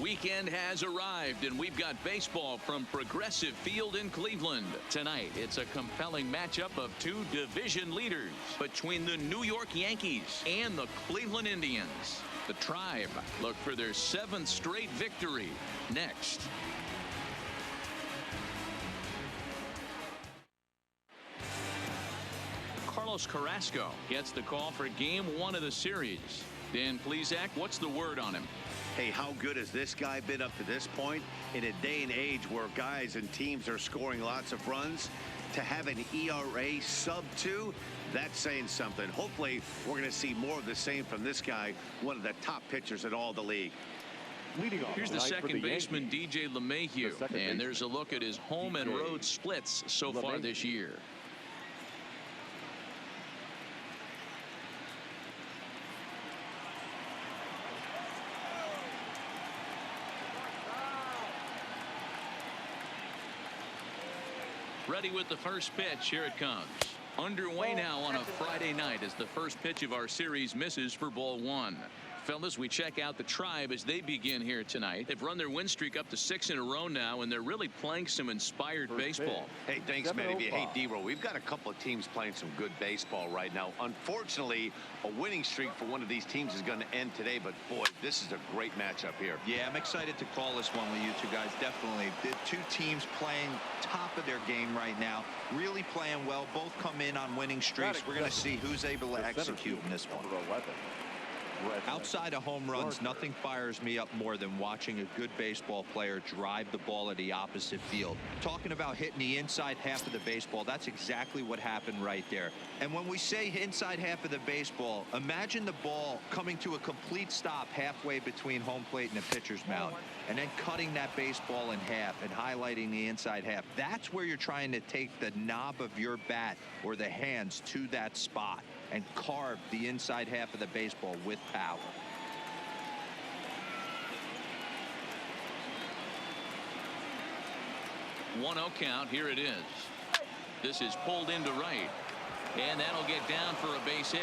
Weekend has arrived, and we've got baseball from Progressive Field in Cleveland. Tonight, it's a compelling matchup of two division leaders between the New York Yankees and the Cleveland Indians. The Tribe look for their 7th straight victory next. Carlos Carrasco gets the call for Game 1 of the series. Dan Plesac, what's the word on him? Hey, how good has this guy been up to this point? In a day and age where guys and teams are scoring lots of runs, to have an ERA sub-2, that's saying something. Hopefully, we're going to see more of the same from this guy, one of the top pitchers in all the league. Here's the second baseman, DJ LeMahieu, and there's a look at his home and road splits so far this year. Ready with the first pitch. Here it comes. Underway now on a Friday night as the first pitch of our series misses for ball 1. Fellas, we check out the Tribe as they begin here tonight. They've run their win streak up to 6 in a row now, and they're really playing some inspired baseball. Hey, thanks, Matty. Hey, D-Roll, we've got a couple of teams playing some good baseball right now. Unfortunately, a winning streak for one of these teams is going to end today, but boy, this is a great matchup here. Yeah, I'm excited to call this one with you two guys. Definitely. The two teams playing top of their game right now, really playing well. Both come in on winning streaks. We're going to see who's able to execute in this one. Outside of home runs, nothing fires me up more than watching a good baseball player drive the ball at the opposite field. Talking about hitting the inside half of the baseball, that's exactly what happened right there. And when we say inside half of the baseball, imagine the ball coming to a complete stop halfway between home plate and the pitcher's mound, and then cutting that baseball in half and highlighting the inside half. That's where you're trying to take the knob of your bat or the hands to that spot and carve the inside half of the baseball with power. One 0 count. Here it is. This is pulled into right, and that'll get down for a base hit.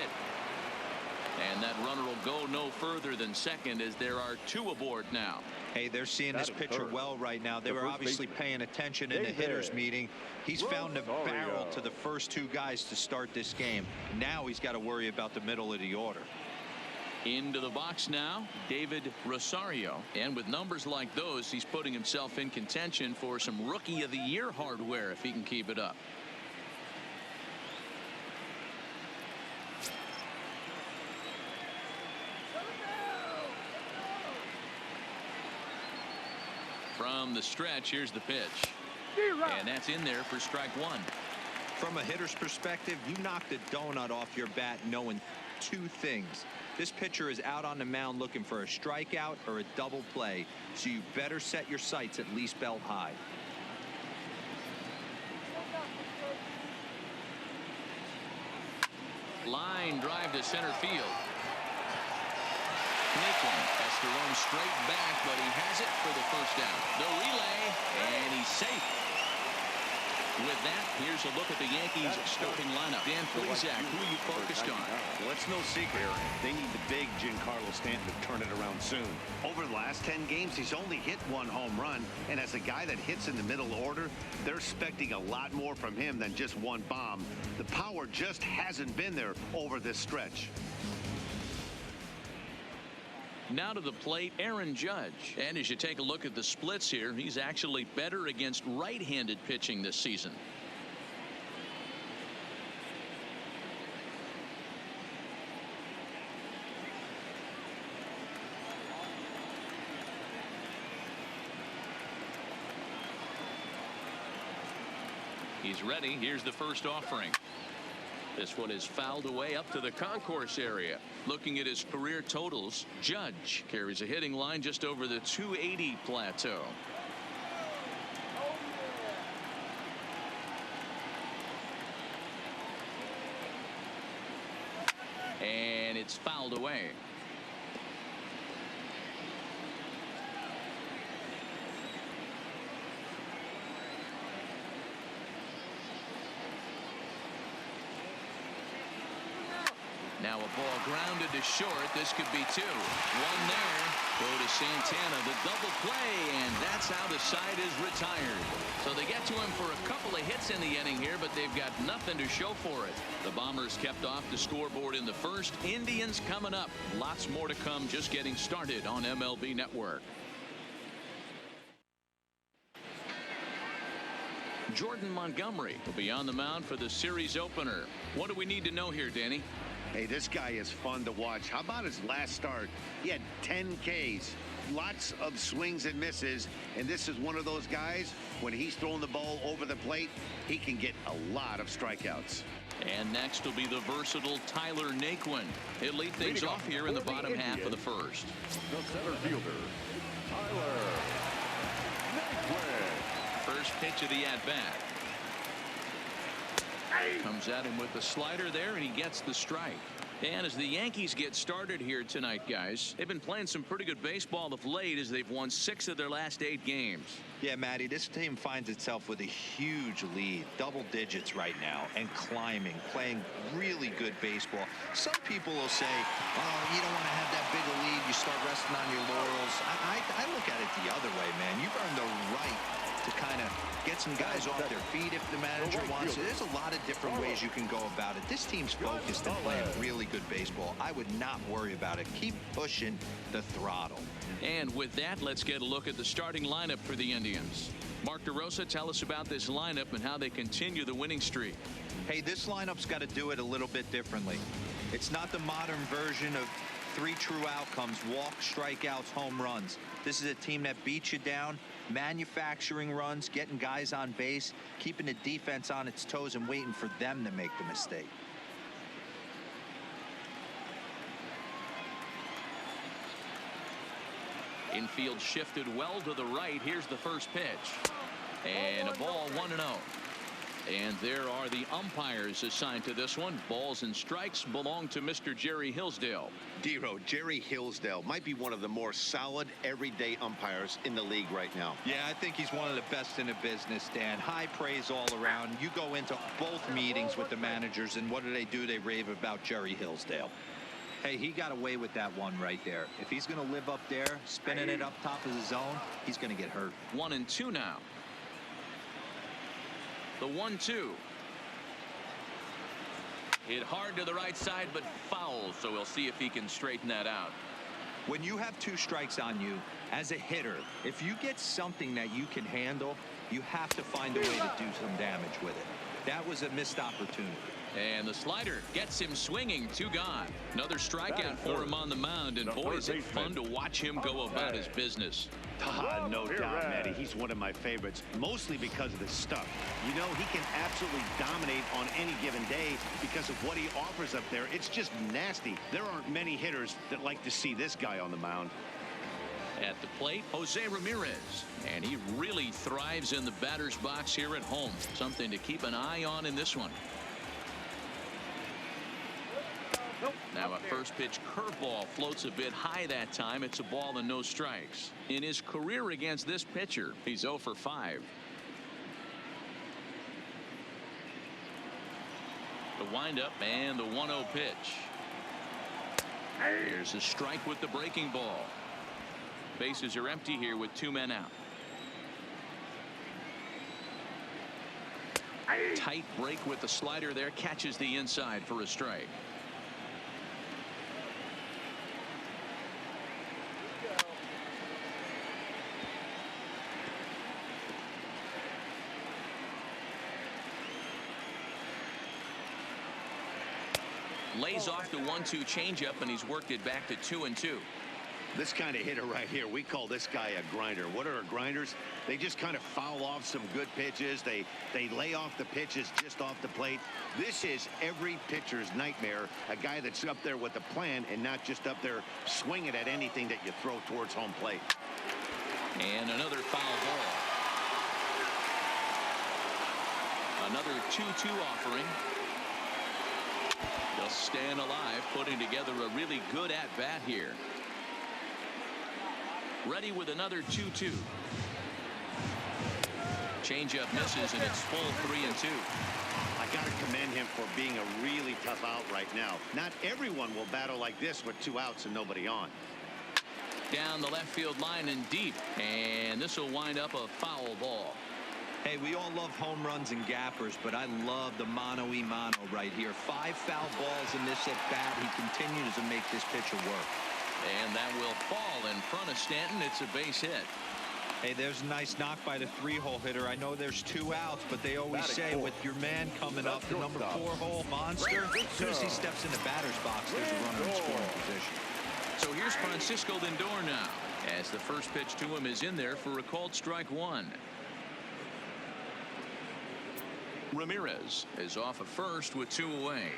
And that runner will go no further than second as there are 2 aboard now. Hey, they're seeing this pitcher well right now. They were obviously paying attention in the hitters meeting. He's found a barrel to the first 2 guys to start this game. Now he's got to worry about the middle of the order. Into the box now, David Rosario. And with numbers like those, he's putting himself in contention for some Rookie of the Year hardware if he can keep it up. From the stretch, here's the pitch. And that's in there for strike 1. From a hitter's perspective, you knocked a donut off your bat knowing 2 things. This pitcher is out on the mound looking for a strikeout or a double play, so you better set your sights at least belt high. Line drive to center field. Nicklin has to run straight back, but he has it for the first down. The relay, and he's safe. With that, here's a look at the Yankees starting lineup. Dan Plesac, who are you focused on? Well, it's no secret. They need the big Giancarlo Stanton to turn it around soon. Over the last 10 games, he's only hit 1 home run, and as a guy that hits in the middle order, they're expecting a lot more from him than just 1 bomb. The power just hasn't been there over this stretch. Now to the plate, Aaron Judge. And as you take a look at the splits here, he's actually better against right-handed pitching this season. He's ready. Here's the first offering. This one is fouled away up to the concourse area. Looking at his career totals, Judge carries a hitting line just over the 280 plateau. And it's fouled away. Now a ball grounded to short. This could be 2. 1 there. Go to Santana, the double play, and that's how the side is retired. So they get to him for a couple of hits in the inning here, but they've got nothing to show for it. The Bombers kept off the scoreboard in the first. Indians coming up. Lots more to come, just getting started on MLB Network. Jordan Montgomery will be on the mound for the series opener. What do we need to know here, Danny? Hey, this guy is fun to watch. How about his last start? He had 10 Ks, lots of swings and misses, and this is one of those guys, when he's throwing the ball over the plate, he can get a lot of strikeouts. And next will be the versatile Tyler Naquin. He'll lead things off here in the bottom half of the first. The center fielder, Tyler Naquin. First pitch of the at-bat. Comes at him with the slider there, and he gets the strike. And as the Yankees get started here tonight, guys, they've been playing some pretty good baseball of late as they've won 6 of their last 8 games. Yeah, Matty, this team finds itself with a huge lead, double digits right now, and climbing, playing really good baseball. Some people will say, oh, you don't want to have that big a lead, you start resting on your laurels. I look at it the other way, man. You've earned the right to kind of get some guys off their feet if the manager wants it. There's a lot of different ways you can go about it. This team's focused and playing really good baseball. I would not worry about it. Keep pushing the throttle. And with that, let's get a look at the starting lineup for the Indians. Mark DeRosa, tell us about this lineup and how they continue the winning streak. Hey, this lineup's got to do it a little bit differently. It's not the modern version of 3 true outcomes: walks, strikeouts, home runs. This is a team that beats you down, manufacturing runs, getting guys on base, keeping the defense on its toes and waiting for them to make the mistake. Infield shifted well to the right. Here's the first pitch. And a ball, 1-0. And there are the umpires assigned to this one. Balls and strikes belong to Mr. Jerry Hillsdale. Dero, Jerry Hillsdale might be one of the more solid everyday umpires in the league right now. Yeah, I think he's one of the best in the business, Dan. High praise all around. You go into both meetings with the managers, and what do? They rave about Jerry Hillsdale. Hey, he got away with that one right there. If he's going to live up there, spinning it up top of the zone, he's going to get hurt. 1-2 now. The 1-2. Hit hard to the right side, but foul, so we'll see if he can straighten that out. When you have 2 strikes on you, as a hitter, if you get something that you can handle, you have to find a way to do some damage with it. That was a missed opportunity. And the slider gets him swinging. 2 gone. Another strikeout for him on the mound, and boy, is it fun to watch him go about his business. No doubt, Matty. He's one of my favorites, mostly because of his stuff. You know, he can absolutely dominate on any given day because of what he offers up there. It's just nasty. There aren't many hitters that like to see this guy on the mound. At the plate, Jose Ramirez, and he really thrives in the batter's box here at home. Something to keep an eye on in this one. Now a first pitch curveball floats a bit high that time. It's a ball and no strikes. In his career against this pitcher, he's 0 for 5. The windup and the 1-0 pitch. Here's a strike with the breaking ball. Bases are empty here with 2 men out. Tight break with the slider there, catches the inside for a strike. Lays off the 1-2 changeup, and he's worked it back to 2-2. This kind of hitter right here, we call this guy a grinder. What are grinders? They just kind of foul off some good pitches. They lay off the pitches just off the plate. This is every pitcher's nightmare, a guy that's up there with a plan and not just up there swinging at anything that you throw towards home plate. And another foul ball. Another 2-2 offering. Just staying alive, putting together a really good at-bat here. Ready with another 2-2. Changeup misses, and it's full 3-2. I got to commend him for being a really tough out right now. Not everyone will battle like this with 2 outs and nobody on. down the left field line and deep, and this will wind up a foul ball. Hey, we all love home runs and gappers, but I love the mano-a-mano right here. 5 foul balls in this at bat. He continues to make this pitcher work. And that will fall in front of Stanton. It's a base hit. Hey, there's a nice knock by the 3-hole hitter. I know there's 2 outs, but they always say with your man coming up, the number 4-hole monster, as soon as he steps in the batter's box, there's a runner in scoring position. So here's Francisco Lindor now, as the first pitch to him is in there for a called strike 1. Ramirez is off at first with 2 away.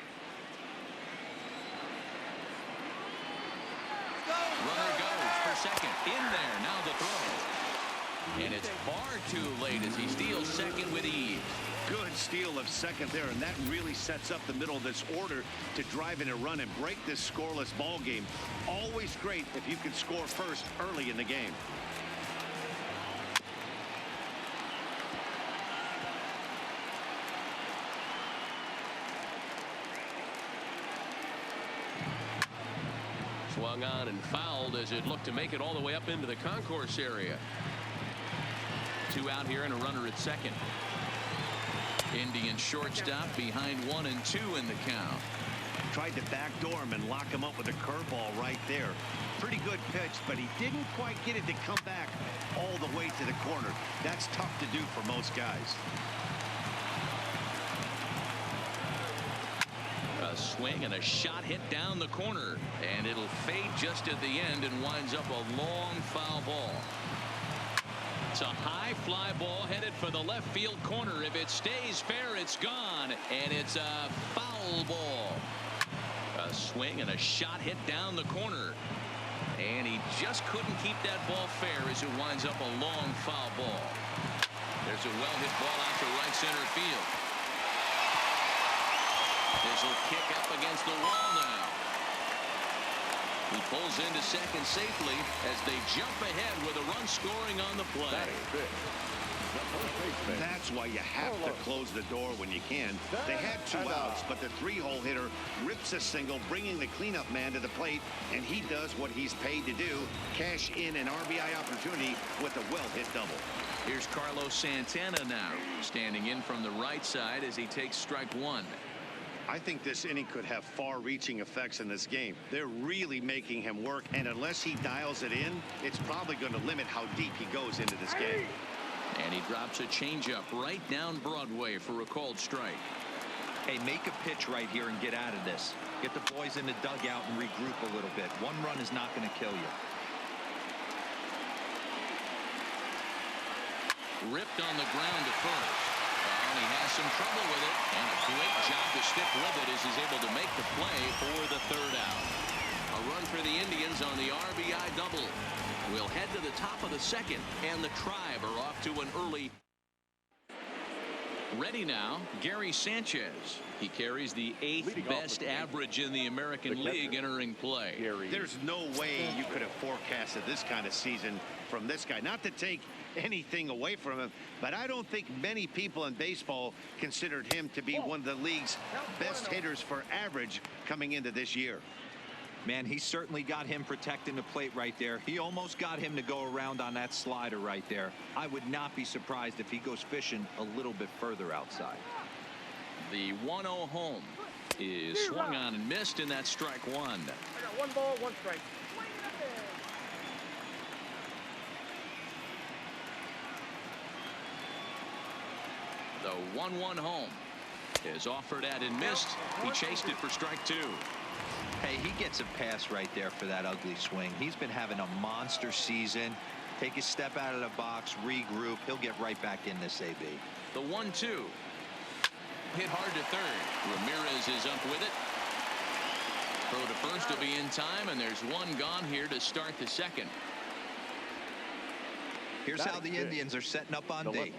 Runner goes for second. In there. Now the throw. And it's far too late as he steals second with ease. Good steal of second there, and that really sets up the middle of this order to drive in a run and break this scoreless ball game. Always great if you can score first early in the game. Swung on and fouled as it looked to make it all the way up into the concourse area. 2 out here and a runner at second. Indian shortstop behind 1 and 2 in the count. Tried to backdoor him and lock him up with a curveball right there. Pretty good pitch, but he didn't quite get it to come back all the way to the corner. That's tough to do for most guys. A swing and a shot hit down the corner, and it'll fade just at the end and winds up a long foul ball. It's a high fly ball headed for the left field corner. If it stays fair, it's gone, and it's a foul ball. A swing and a shot hit down the corner, and he just couldn't keep that ball fair as it winds up a long foul ball. There's a well hit ball out to right center field. This will kick up against the wall now. He pulls into second safely as they jump ahead with a run scoring on the play. That's why you have to close the door when you can. They had 2 outs, but the 3-hole hitter rips a single, bringing the cleanup man to the plate, and he does what he's paid to do, cash in an RBI opportunity with a well-hit double. Here's Carlos Santana now, standing in from the right side as he takes strike 1. I think this inning could have far-reaching effects in this game. They're really making him work, and unless he dials it in, it's probably going to limit how deep he goes into this game. And he drops a changeup right down Broadway for a called strike. Hey, make a pitch right here and get out of this. Get the boys in the dugout and regroup a little bit. 1 run is not going to kill you. Ripped on the ground to first. And he has some trouble with it, and a great job to stick with it as he's able to make the play for the 3rd out. A run for the Indians on the RBI double. We'll head to the top of the 2nd, and the Tribe are off to an early. Ready now, Gary Sanchez. He carries the 8th best average in the American League entering play. There's no way you could have forecasted this kind of season from this guy. Not to take anything away from him, but I don't think many people in baseball considered him to be one of the league's best hitters for average coming into this year. Man, he certainly got him protecting the plate right there. He almost got him to go around on that slider right there. I would not be surprised if he goes fishing a little bit further outside. The 1-0 home is swung on and missed, and that's strike 1. I got 1 ball, 1 strike. The 1-1 home is offered at and missed. He chased it for strike 2. Hey, he gets a pass right there for that ugly swing. He's been having a monster season. Take a step out of the box, regroup. He'll get right back in this AB. The 1-2. Hit hard to third. Ramirez is up with it. Throw to first will be in time, and there's 1 gone here to start the 2nd. Here's how the Indians are setting up on D.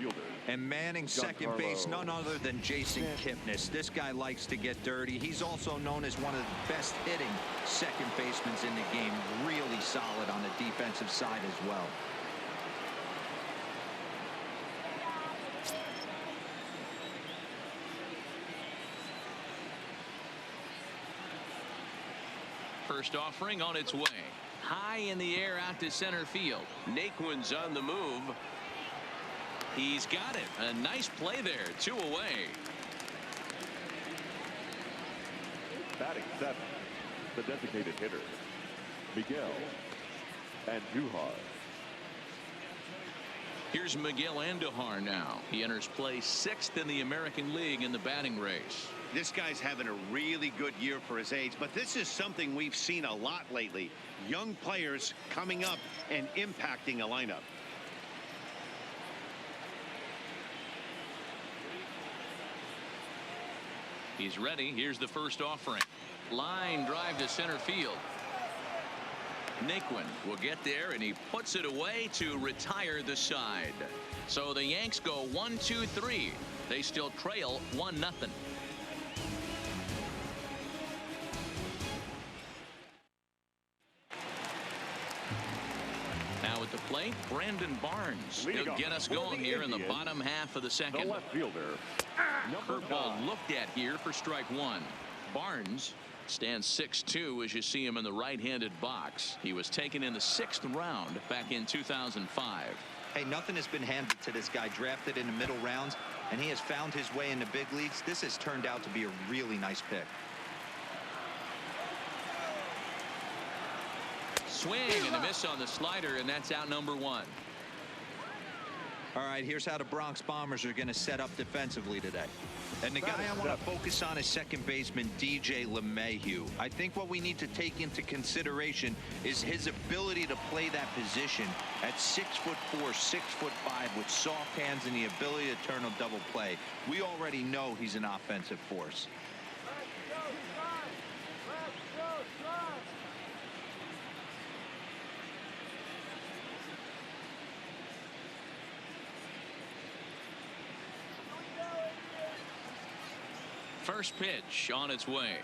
And manning second base, none other than Jason Kipnis. This guy likes to get dirty. He's also known as one of the best hitting second basemen in the game. Really solid on the defensive side as well. First offering on its way. High in the air out to center field. Naquin's on the move. He's got it. A nice play there. 2 away. Batting 7th, the designated hitter, Miguel Andujar. Here's Miguel Andujar now. He enters play 6th in the American League in the batting race. This guy's having a really good year for his age, but this is something we've seen a lot lately. Young players coming up and impacting a lineup. He's ready. Here's the first offering. Line drive to center field. Naquin will get there, and he puts it away to retire the side. So the Yanks go 1-2-3. They still trail 1-0. Now at the plate, Brandon Barnes. He'll get us going here in the bottom half of the second. The left fielder, number Curveball 9. looked at here for strike 1. Barnes stands 6'2" as you see him in the right-handed box. He was taken in the 6th round back in 2005. Hey, nothing has been handed to this guy. Drafted in the middle rounds, and he has found his way in the big leagues. This has turned out to be a really nice pick. Swing and a miss on the slider, and that's out number 1. All right, here's how the Bronx Bombers are going to set up defensively today. And the guy I want to focus on is second baseman DJ LeMahieu. I think what we need to take into consideration is his ability to play that position at 6'4", 6'5", with soft hands and the ability to turn a double play. We already know he's an offensive force. First pitch on its way.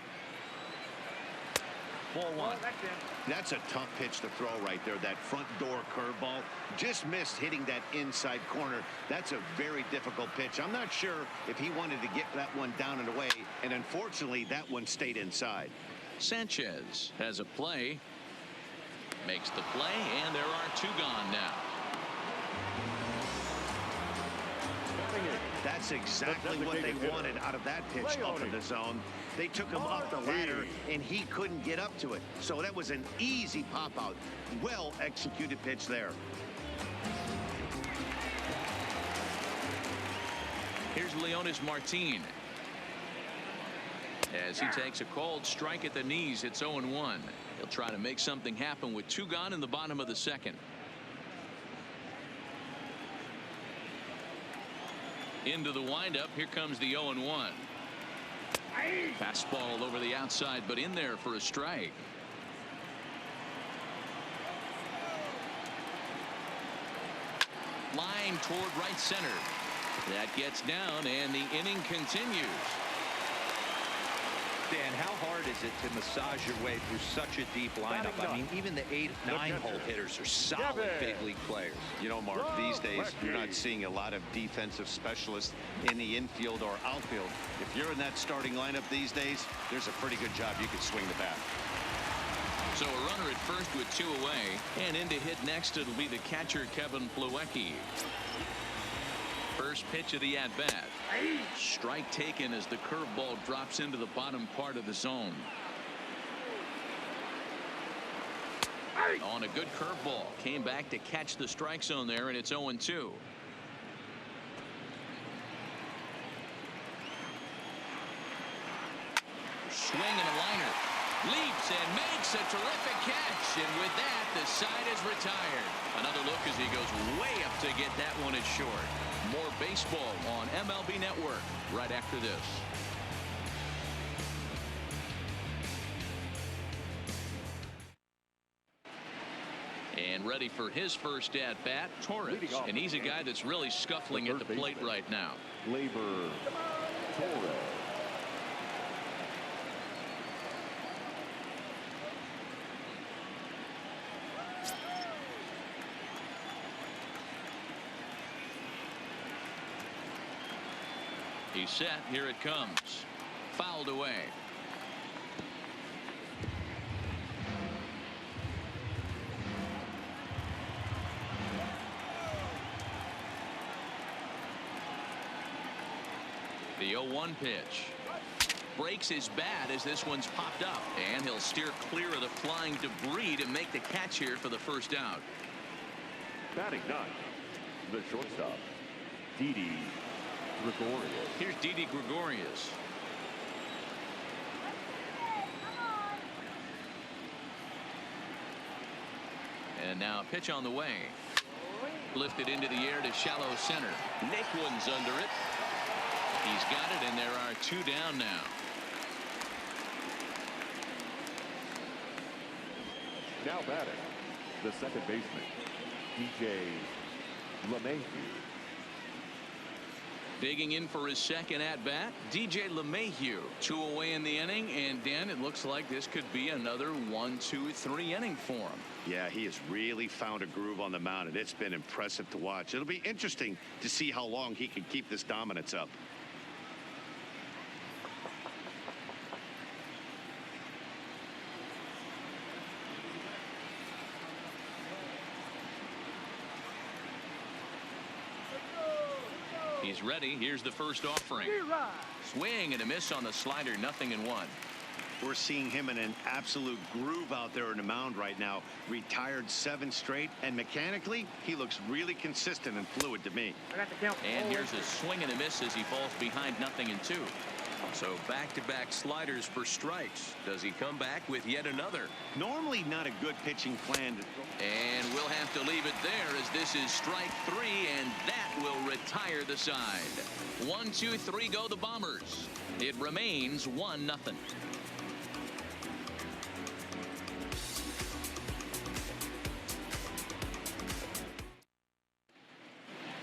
Ball 1. That's a tough pitch to throw right there. That front door curveball just missed hitting that inside corner. That's a very difficult pitch. I'm not sure if he wanted to get that one down and away, and unfortunately that one stayed inside. Sanchez has a play. Makes the play, and there are 2 gone now. That's exactly what they wanted out of that pitch up in the zone. They took him up the ladder, and he couldn't get up to it. So that was an easy pop-out. Well-executed pitch there. Here's Leonis Martin. As he takes a cold strike at the knees, it's 0-1. He'll try to make something happen with 2 gone in the bottom of the second. Into the windup. Here comes the 0-1. Fastball over the outside, but in there for a strike. Line toward right center. That gets down, and the inning continues. Dan, how hard is it to massage your way through such a deep lineup? I mean, even the 8, 9-hole hitters are solid big league players. You know, Mark, these days you're not seeing a lot of defensive specialists in the infield or outfield. If you're in that starting lineup these days, there's a pretty good job you could swing the bat. So a runner at first with 2 away, and in to hit next it'll be the catcher Kevin Plawecki. First pitch of the at-bat. Strike taken as the curveball drops into the bottom part of the zone. On a good curveball. Came back to catch the strike zone there, and it's 0-2. Swing and a liner. Leaps and makes a terrific catch, and with that the side is retired. Another look as he goes way up to get that one at short. More baseball on MLB Network right after this. And ready for his first at bat, Torres, and he's a guy that's really scuffling at the plate right now. Labor Torres. He's set. Here it comes. Fouled away. The 0-1 pitch. Breaks his bat as this one's popped up, and he'll steer clear of the flying debris to make the catch here for the first out. Batting ninth, the shortstop, Didi Gregorius. Here's Didi Gregorius. And now a pitch on the way. Lifted into the air to shallow center. Naquin's under it. He's got it, and there are 2 down now. Now batting, the second baseman, DJ LeMahieu. Digging in for his second at-bat, DJ LeMahieu. 2 away in the inning, and Dan, it looks like this could be another 1-2-3 inning for him. Yeah, he has really found a groove on the mound, and it's been impressive to watch. It'll be interesting to see how long he can keep this dominance up. He's ready. Here's the first offering. Swing and a miss on the slider. 0-1. We're seeing him in an absolute groove out there in the mound right now. Retired 7 straight, and mechanically, he looks really consistent and fluid to me. I got the count. And here's a swing and a miss as he falls behind 0-2. So back-to-back sliders for strikes. Does he come back with yet another? Normally not a good pitching plan. And we'll have to leave it there as this is strike 3, and that will retire the side. 1-2-3 go the Bombers. It remains 1-0.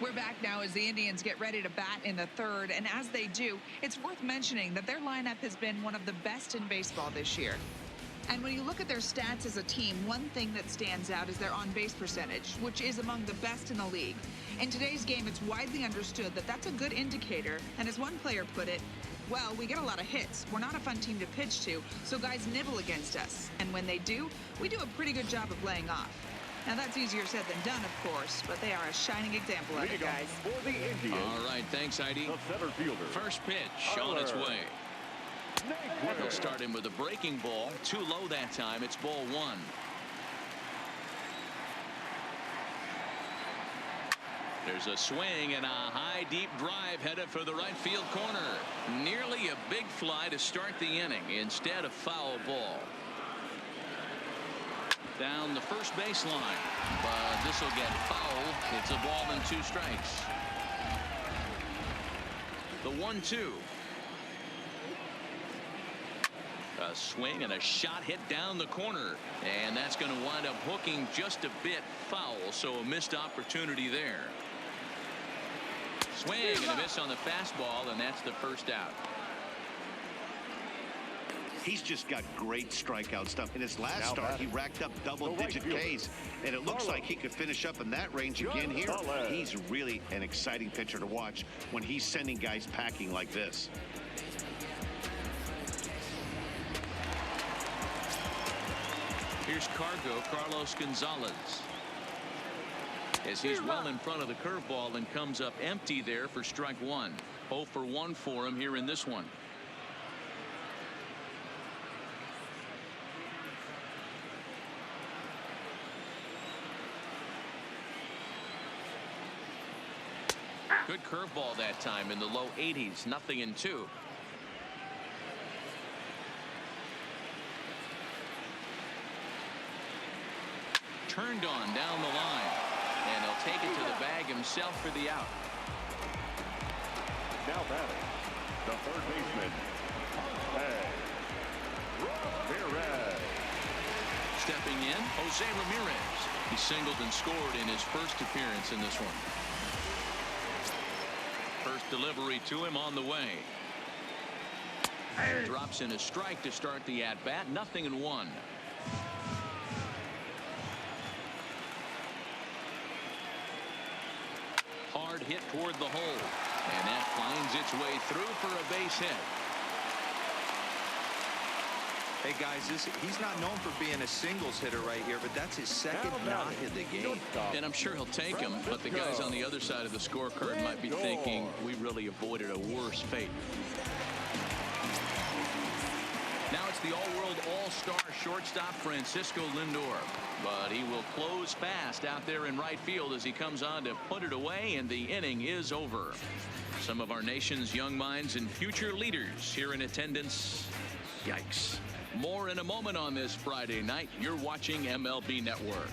We're back now as the Indians get ready to bat in the third, and as they do, it's worth mentioning that their lineup has been one of the best in baseball this year. And when you look at their stats as a team, one thing that stands out is their on-base percentage, which is among the best in the league. In today's game, it's widely understood that that's a good indicator, and as one player put it, well, we get a lot of hits. We're not a fun team to pitch to, so guys nibble against us. And when they do, we do a pretty good job of laying off. Now, that's easier said than done, of course, but they are a shining example of it, guys. For the Indians, All right, thanks, Heidi. the center fielder. First pitch on its way. He'll start him with a breaking ball. Too low that time. It's ball 1. There's a swing and a high deep drive headed for the right field corner. Nearly a big fly to start the inning. Instead, a foul ball. Down the first baseline, but this will get fouled. It's a ball and 2 strikes. The 1-2. A swing and a shot hit down the corner, and that's going to wind up hooking just a bit foul, so a missed opportunity there. Swing and a miss on the fastball, and that's the first out. He's just got great strikeout stuff. In his last start, he racked up double-digit Ks, and it looks like he could finish up in that range again here. He's really an exciting pitcher to watch when he's sending guys packing like this. Here's Carlos Gonzalez. As he's well in front of the curveball and comes up empty there for strike 1. 0 for 1 for him here in this one. Good curveball that time in the low 80s. 0-2. Turned on down the line, and he'll take it to the bag himself for the out. Now batting, the third baseman, Ramirez. Stepping in, Jose Ramirez. He singled and scored in his first appearance in this one. First delivery to him on the way. Drops in a strike to start the at-bat. 0-1. Hard hit toward the hole, and that finds its way through for a base hit. Hey, guys, he's not known for being a singles hitter right here, but that's his second knock of the game. And I'm sure he'll take him, but the guys on the other side of the scorecard might be thinking we really avoided a worse fate. Now it's the all-world all-star shortstop Francisco Lindor. But he will close fast out there in right field as he comes on to put it away, and the inning is over. Some of our nation's young minds and future leaders here in attendance. Yikes. More in a moment on this Friday night. You're watching MLB Network.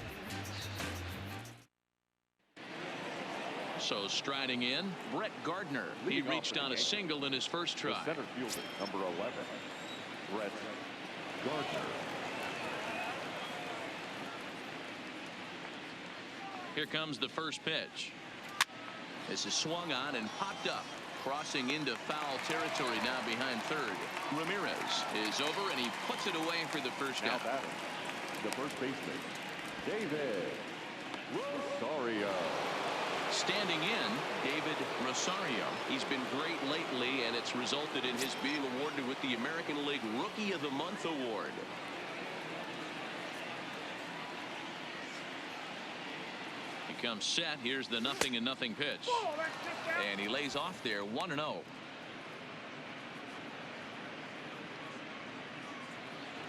So striding in, Brett Gardner. He reached on a single in his first try. The center fielder, number 11, Brett Gardner. Here comes the first pitch. This is swung on and popped up. Crossing into foul territory now behind third. Ramirez is over, and he puts it away for the first out. Now batting, the first baseman, David Rosario. Standing in, David Rosario. He's been great lately, and it's resulted in his being awarded with the American League Rookie of the Month award. He comes set. Here's the 0-0 pitch. And he lays off there 1-0.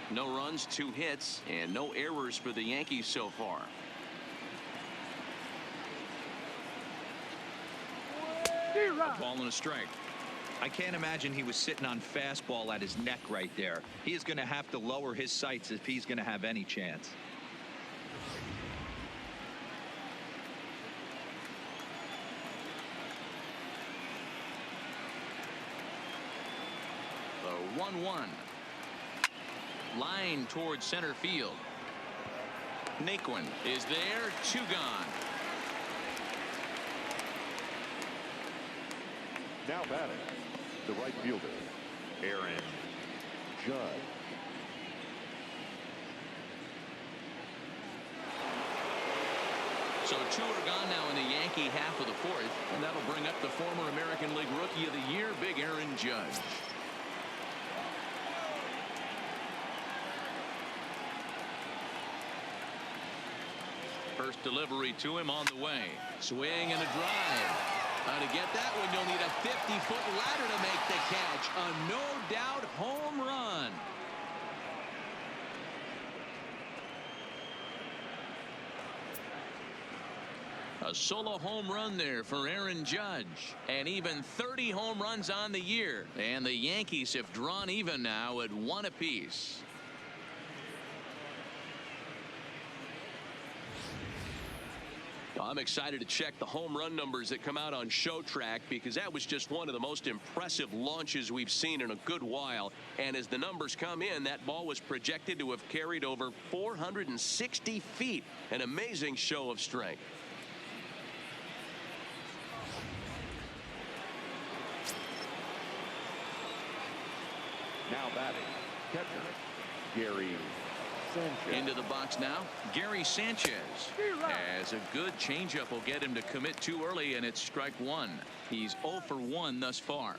No runs, 2 hits, and no errors for the Yankees so far. A ball and a strike. I can't imagine he was sitting on fastball at his neck right there. He is going to have to lower his sights if he's going to have any chance. The 1-1. Line towards center field. Naquin is there. 2 gone. Now batting, the right fielder, Aaron Judge. So 2 are gone now in the Yankee half of the 4th, and that'll bring up the former American League Rookie of the Year, Big Aaron Judge. First delivery to him on the way. Swing and a drive. To get that one, you'll need a 50-foot ladder to make the catch. A no-doubt home run. A solo home run there for Aaron Judge. And even 30 home runs on the year. And the Yankees have drawn even now at 1 apiece. I'm excited to check the home run numbers that come out on ShowTrack, because that was just one of the most impressive launches we've seen in a good while. And as the numbers come in, that ball was projected to have carried over 460 feet. An amazing show of strength. Now batting, catcher, Gary Sanchez. Into the box now, Gary Sanchez. As a good changeup will get him to commit too early, and it's strike 1. He's 0 for 1 thus far.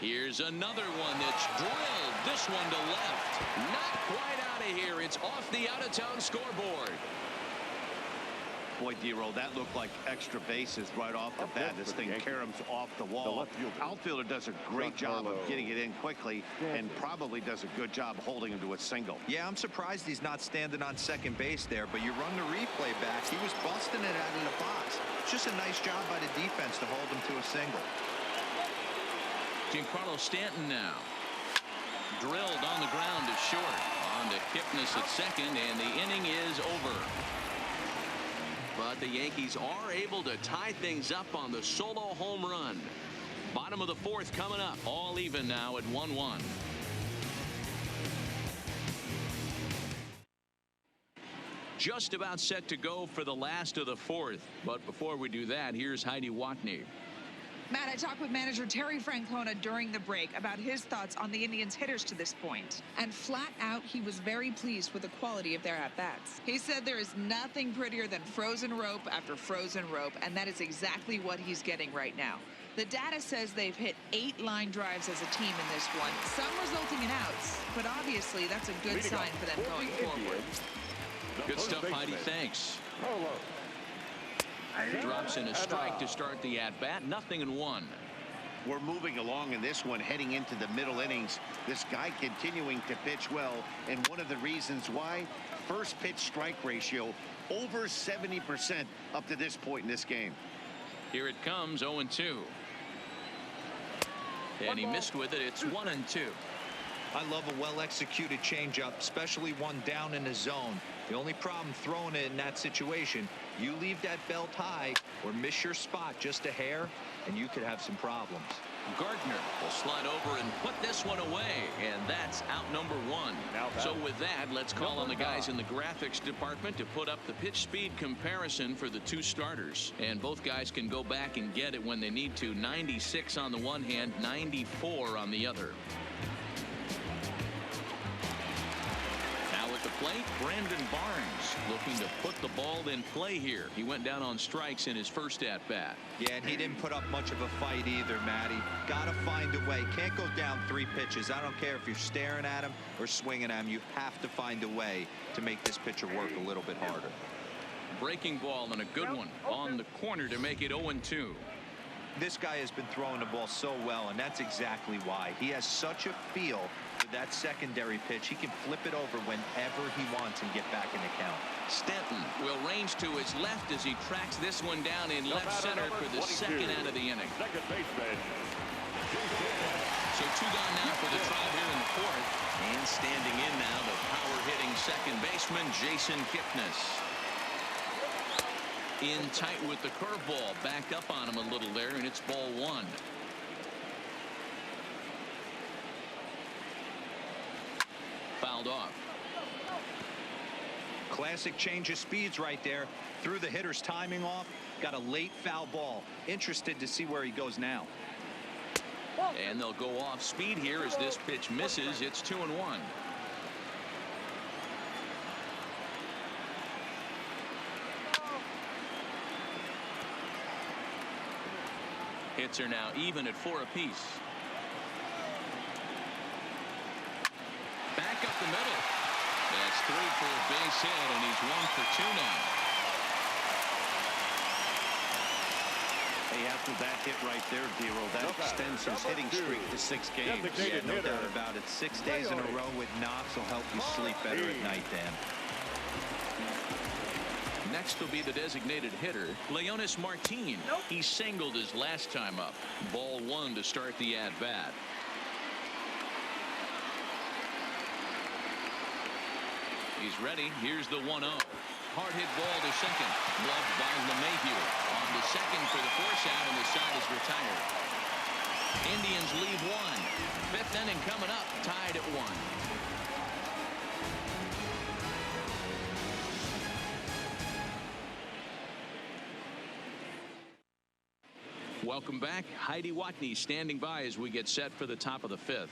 Here's another one that's drilled. This one to left. Not quite out of here. It's off the out-of-town scoreboard. Boy, D-Roll, that looked like extra bases right off the bat. This thing caroms off the wall. Outfielder does a great job of getting it in quickly and probably does a good job holding him to a single. Yeah, I'm surprised he's not standing on second base there, but you run the replay back. He was busting it out of the box. It's just a nice job by the defense to hold him to a single. Giancarlo Stanton now. Drilled on the ground to short. On to Kipnis at second, and the inning is over. But the Yankees are able to tie things up on the solo home run. Bottom of the 4th coming up. All even now at 1-1. Just about set to go for the last of the 4th. But before we do that, here's Heidi Watney. Matt, I talked with manager Terry Francona during the break about his thoughts on the Indians' hitters to this point. And flat out, he was very pleased with the quality of their at-bats. He said there is nothing prettier than frozen rope after frozen rope, and that is exactly what he's getting right now. The data says they've hit 8 line drives as a team in this one, some resulting in outs, but obviously that's a good sign for them going forward. Good stuff, Heidi. Thanks. Drops in a strike to start the at-bat. 0-1. We're moving along in this one, heading into the middle innings. This guy continuing to pitch well, and one of the reasons why, first pitch strike ratio over 70% up to this point in this game. Here it comes, 0-2. And he missed with it. It's 1-2. I love a well-executed changeup, especially one down in the zone. The only problem throwing it in that situation, you leave that belt high or miss your spot just a hair, and you could have some problems. Gardner will slide over and put this one away, and that's out number 1. So with that, let's call on the guys in the graphics department to put up the pitch speed comparison for the 2 starters. And both guys can go back and get it when they need to. 96 on the one hand, 94 on the other. At the plate, Brandon Barnes looking to put the ball in play here. He went down on strikes in his first at-bat. Yeah, and he didn't put up much of a fight either, Matty. Gotta find a way. Can't go down 3 pitches. I don't care if you're staring at him or swinging at him. You have to find a way to make this pitcher work a little bit harder. Breaking ball and a good one on the corner to make it 0-2. This guy has been throwing the ball so well, and that's exactly why. He has such a feel for that secondary pitch. He can flip it over whenever he wants and get back in the count. Stanton will range to his left as he tracks this one down in left center for the 2nd out of the inning. Second baseman. So 2 gone now for the Tribe here in the 4th. And standing in now, the power-hitting second baseman, Jason Kipnis. In tight with the curveball, backed up on him a little there, and it's ball 1. Fouled off. Classic change of speeds right there. Threw the hitter's timing off. Got a late foul ball. Interested to see where he goes now. And they'll go off speed here as this pitch misses. It's 2-1. Hits are now even at 4 apiece. Back up the middle. That's 3 for a base hit, and he's 1 for 2 now. Hey, after that hit right there, Dero, that extends his hitting streak to 6 games. Yeah, no doubt about it. 6 days in a row with knocks will help you sleep better at night, Dan. Next will be the designated hitter, Leonis Martin. He singled his last time up. Ball 1 to start the at-bat. He's ready. Here's the 1-0. Hard hit ball to second. Gloved by LeMahieu. On to second for the force out, and the side is retired. Indians leave 1. 5th inning coming up, tied at 1. Welcome back. Heidi Watney standing by as we get set for the top of the 5th.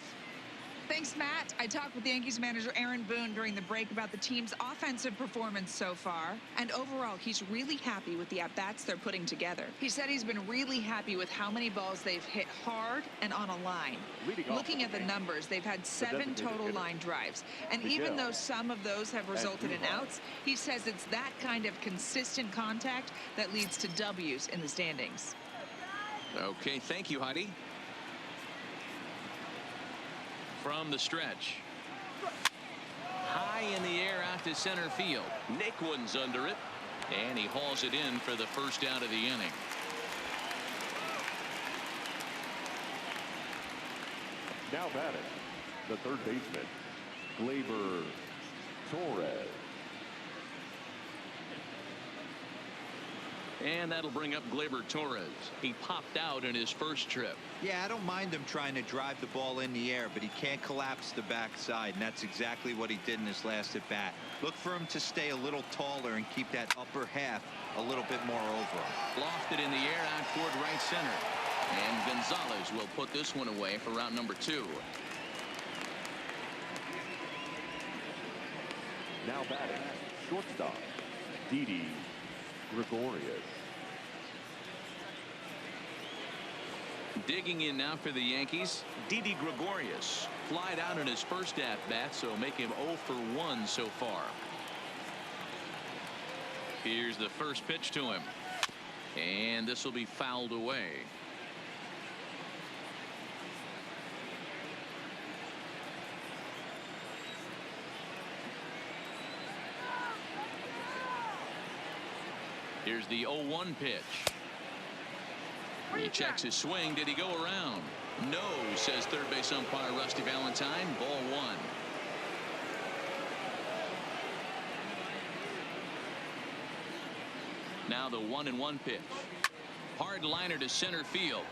Thanks, Matt. I talked with Yankees manager Aaron Boone during the break about the team's offensive performance so far. And overall, he's really happy with the at-bats they're putting together. He said he's been really happy with how many balls they've hit hard and on a line. Looking at the numbers, they've had 7 total line drives. And even though some of those have resulted in outs, he says it's that kind of consistent contact that leads to W's in the standings. Okay, thank you, Heidi. From the stretch. High in the air out to center field. Naquin's under it, and he hauls it in for the 1st out of the inning. Now batting, the 3rd baseman, Gleyber Torres. And that'll bring up Gleyber Torres. He popped out in his first trip. Yeah, I don't mind him trying to drive the ball in the air, but he can't collapse the backside, and that's exactly what he did in his last at bat. Look for him to stay a little taller and keep that upper half a little bit more over him. Lofted in the air out toward right center. And Gonzalez will put this one away for round number 2. Now batting, shortstop, Didi Gregorius. Digging in now for the Yankees, Didi Gregorius. Flied out in his first at-bat, so make him 0 for 1 so far. Here's the first pitch to him. And this will be fouled away. Here's the 0-1 pitch. He checks his swing. Did he go around? No, says third base umpire Rusty Valentine. Ball 1. Now the 1-1 pitch. Hard liner to center field.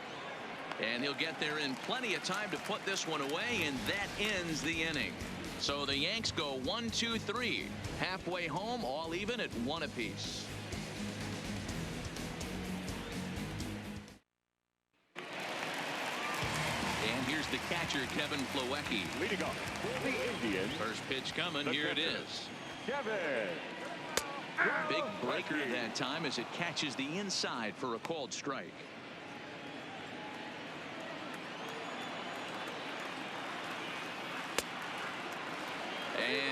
And he'll get there in plenty of time to put this one away, and that ends the inning. So the Yanks go 1-2-3. Halfway home, all even at 1 apiece. And here's the catcher, Kevin Plawecki. Leading off for the Indians. First pitch coming. Here it is. Kevin. Big breaker that time as it catches the inside for a called strike.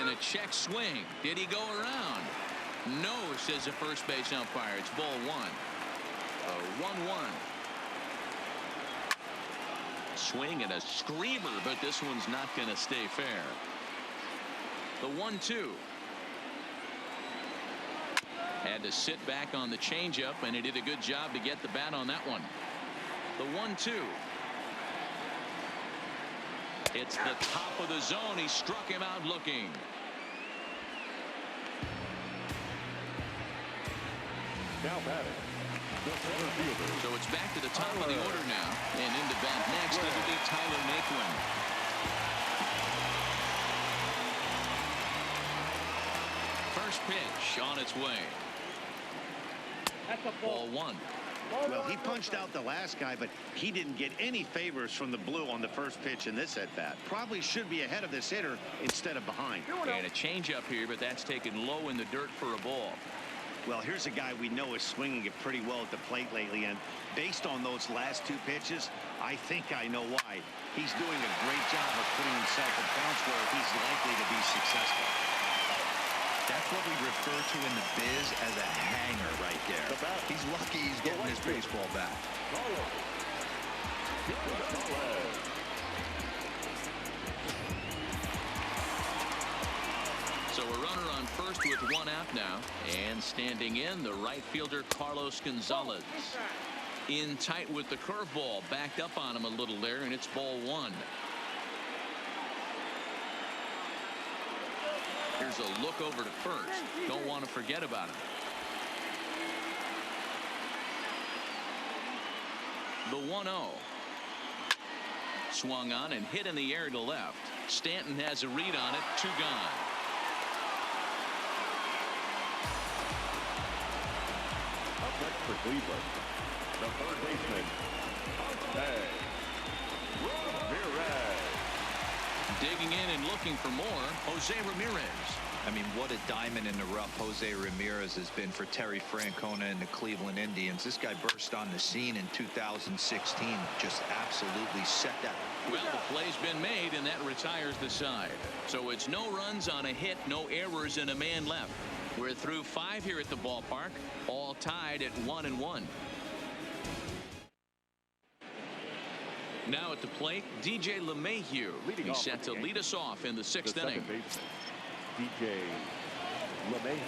And a check swing. Did he go around? No, says the first base umpire. It's ball 1. A 1-1. Swing and a screamer, but this one's not going to stay fair. The 1-2. Had to sit back on the changeup, and he did a good job to get the bat on that one. The 1-2. It's the top of the zone. He struck him out looking. Now batting, the center fielder. So it's back to the top of the order now. And into bat next, it'll be Tyler Naquin. First pitch on its way. That's a Ball 1. Well, he punched out the last guy, but he didn't get any favors from the blue on the first pitch in this at-bat. Probably should be ahead of this hitter instead of behind. And a changeup here, but that's taken low in the dirt for a ball. Well, here's a guy we know is swinging it pretty well at the plate lately, and based on those last 2 pitches, I think I know why. He's doing a great job of putting himself in bounce where he's likely to be successful. That's what we refer to in the biz as a hanger right there. He's lucky he's getting his baseball back. So a runner on first with 1 out now, and standing in the right fielder Carlos Gonzalez. In tight with the curveball, backed up on him a little there, and it's ball 1. Here's a look over to first. Don't want to forget about him. The 1-0. Swung on and hit in the air to left. Stanton has a read on it. 2 gone. Up next for Cleveland, the third baseman, Ramirez. Digging in and looking for more, Jose Ramirez. I mean, what a diamond in the rough Jose Ramirez has been for Terry Francona and the Cleveland Indians. This guy burst on the scene in 2016, just absolutely set that. Well, the play's been made, and that retires the side. So it's no runs on a hit, no errors, and a man left. We're through 5 here at the ballpark, all tied at 1-1. Now at the plate, DJ LeMahieu. He's set to lead us off in the 6th inning. DJ LeMahieu.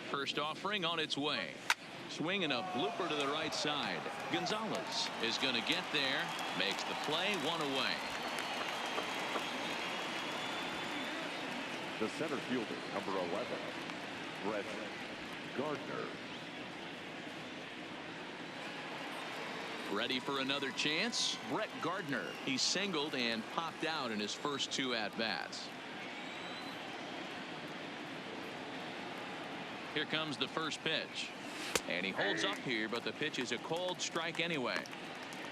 First offering on its way. Swinging a blooper to the right side. Gonzalez is going to get there. Makes the play, 1 away. The center fielder, number 11, Brett Gardner. Ready for another chance? Brett Gardner. He singled and popped out in his first 2 at-bats. Here comes the first pitch. And he holds up here, but the pitch is a cold strike anyway.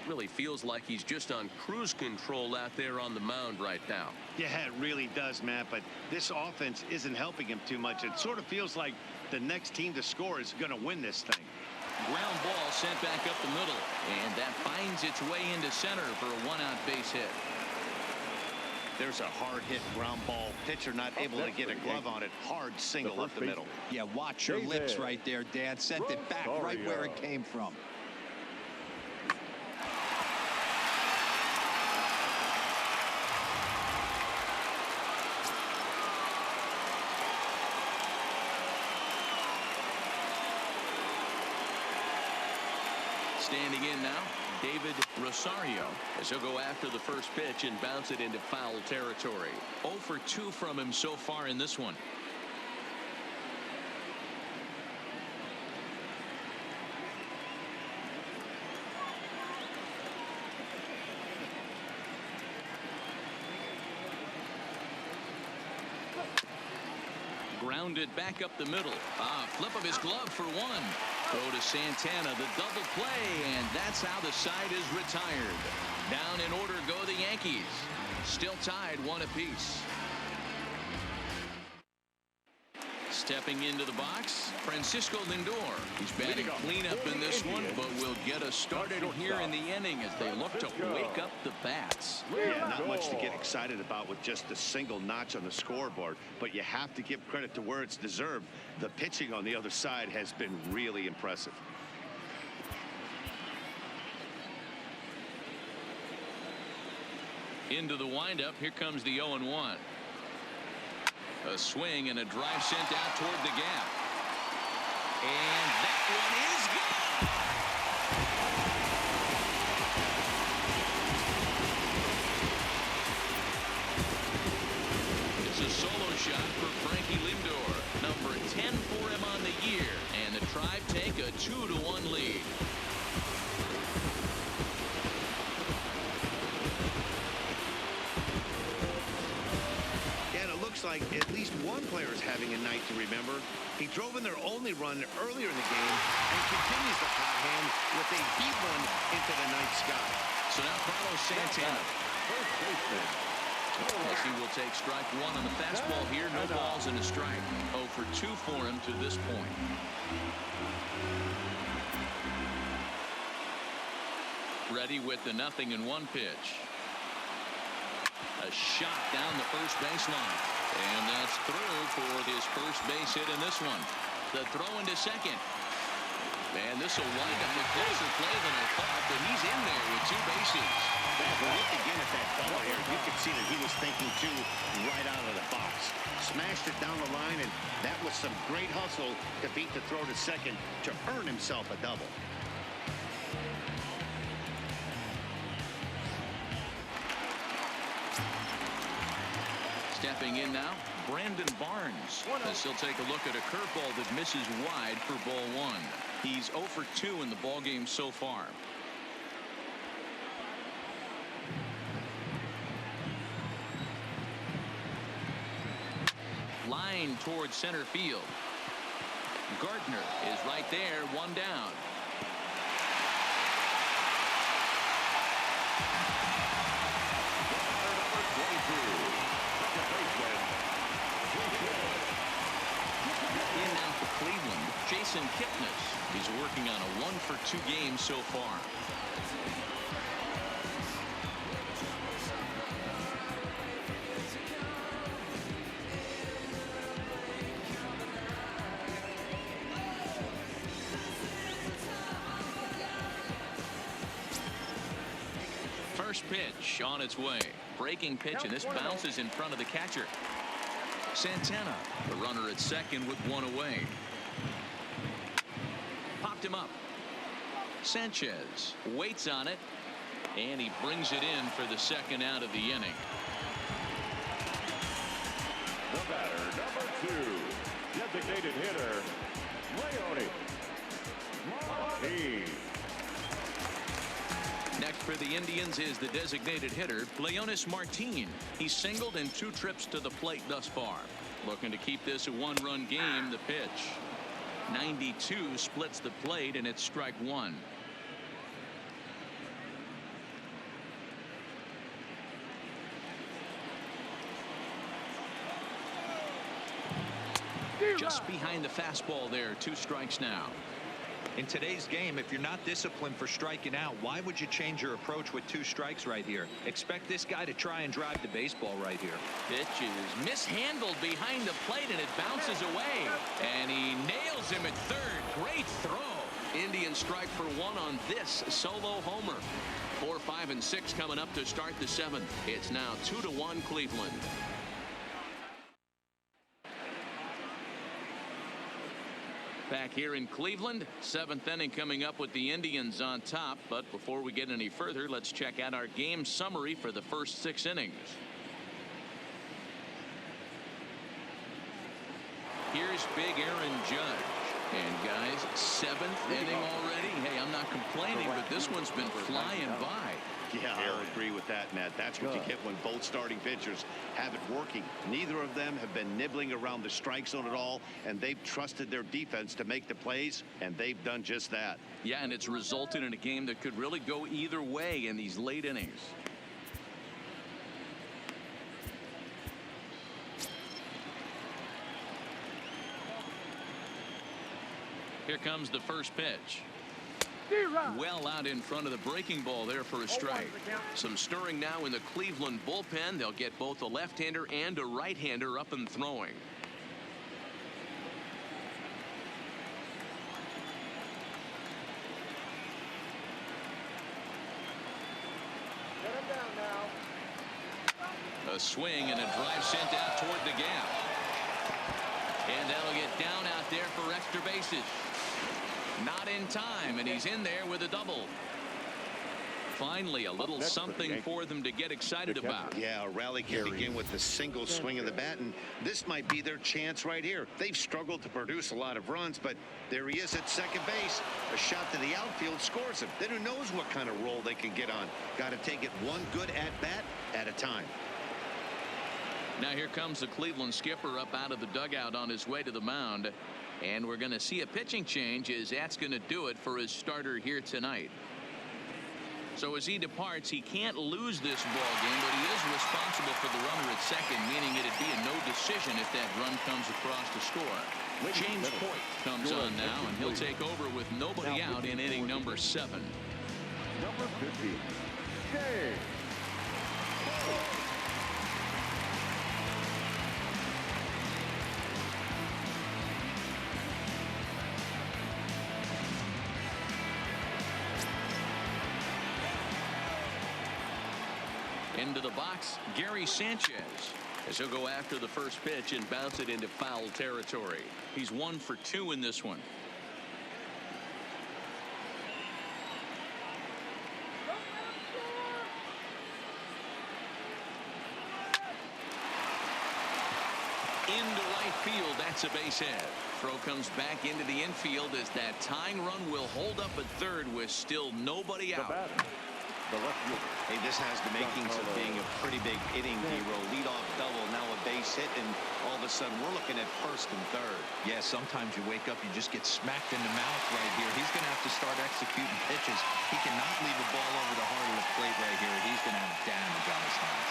Really feels like he's just on cruise control out there on the mound right now. Yeah, it really does, Matt, but this offense isn't helping him too much. It sort of feels like the next team to score is going to win this thing. Ground ball sent back up the middle, and that finds its way into center for a one-out base hit. There's a hard hit ground ball. Pitcher not able to get a glove on it. Hard single up the middle. Yeah, watch your lips right there, Dan. Sent it back right where it came from. Standing in now, David Rosario, as he'll go after the first pitch and bounce it into foul territory. 0 for 2 from him so far in this one. Grounded back up the middle. Flip of his glove for one. Go to Santana, the double play, and that's how the side is retired. Down in order go the Yankees. Still tied 1 apiece. Stepping into the box, Francisco Lindor. He's batting cleanup in this one, but will get a start here in the inning as they look to wake up the bats. Yeah, not much to get excited about with just a single notch on the scoreboard, but you have to give credit to where it's deserved. The pitching on the other side has been really impressive. Into the windup, here comes the 0-1. A swing and a drive sent out toward the gap. And that one is gone. It's a solo shot for Frankie Lindor. Number 10 for him on the year. And the Tribe take a 2-1 lead. Like at least one player is having a night to remember. He drove in their only run earlier in the game and continues the hot hand with a deep one into the night sky. So now Carlos Santana. First baseman. As he will take strike 1 on the fastball here. No balls and a strike. 0 for 2 for him to this point. Ready with the 0-1 pitch. A shot down the first baseline. And that's through for his first base hit in this one. The throw into second. And this will wind up with closer play than I thought, but he's in there with 2 bases. Look again at that ball here. You could see that he was thinking too right out of the box. Smashed it down the line, and that was some great hustle to beat the throw to second to earn himself a double. Stepping in now, Brandon Barnes, as he'll take a look at a curveball that misses wide for ball 1. He's 0 for 2 in the ballgame so far. Line towards center field. Gardner is right there, 1 down. In now for Cleveland, Jason Kipnis. He's working on a 1 for 2 game so far. First pitch on its way. Breaking pitch, and this bounces in front of the catcher. Santana, the runner at second with 1 away. Popped him up. Sanchez waits on it, and he brings it in for the second out of the inning. The batter, number 2, designated hitter, Leone Martin. Next for the Indians is the designated hitter, Leonis Martin. He's singled in 2 trips to the plate thus far. Looking to keep this a 1-run game. The pitch. 92 splits the plate, and it's strike one. Just behind the fastball there. 2 strikes now. In today's game, if you're not disciplined for striking out, why would you change your approach with 2 strikes right here? Expect this guy to try and drive the baseball right here. Pitch is mishandled behind the plate, and it bounces away. And he nails him at third. Great throw. Indians strike for 1 on this solo homer. 4, 5, and 6 coming up to start the 7th. It's now 2-1 Cleveland. Back here in Cleveland, 7th inning coming up with the Indians on top. But before we get any further, let's check out our game summary for the first 6 innings. Here's big Aaron Judge. And guys, 7th inning already. Hey, I'm not complaining, but this one's been flying by. Yeah, I'll agree with that, Matt. That's what you get when both starting pitchers have it working. Neither of them have been nibbling around the strike zone at all, and they've trusted their defense to make the plays, and they've done just that. Yeah, and it's resulted in a game that could really go either way in these late innings. Here comes the first pitch. Well out in front of the breaking ball there for a strike. Some stirring now in the Cleveland bullpen. They'll get both a left-hander and a right-hander up and throwing. Get him down now. A swing and a drive sent out toward the gap. And that'll get down out there for extra bases. Not in time, and he's in there with a double. Finally, a little something for them to get excited about. Yeah, a rally can begin with a single swing of the bat, and this might be their chance right here. They've struggled to produce a lot of runs, but there he is at second base. A shot to the outfield scores him. Then who knows what kind of roll they can get on. Got to take it one good at-bat at a time. Now here comes the Cleveland skipper up out of the dugout on his way to the mound. And we're going to see a pitching change, as that's going to do it for his starter here tonight. So as he departs, he can't lose this ball game, but he is responsible for the runner at second, meaning it'd be a no decision if that run comes across to score. James Hoyt comes on now, and he'll take over with nobody out in inning number 7. Number 50, Jay. Into the box, Gary Sanchez, as he'll go after the first pitch and bounce it into foul territory. He's 1 for 2 in this one. Into right field, that's a base hit. Throw comes back into the infield as that tying run will hold up at third with still nobody out. Hey, this has the makings of being a pretty big inning, D-Row. Leadoff double, now a base hit, and all of a sudden we're looking at first and third. Yeah, sometimes you wake up, you just get smacked in the mouth right here. He's going to have to start executing pitches. He cannot leave a ball over the heart of the plate right here. He's going to have damage on his hands.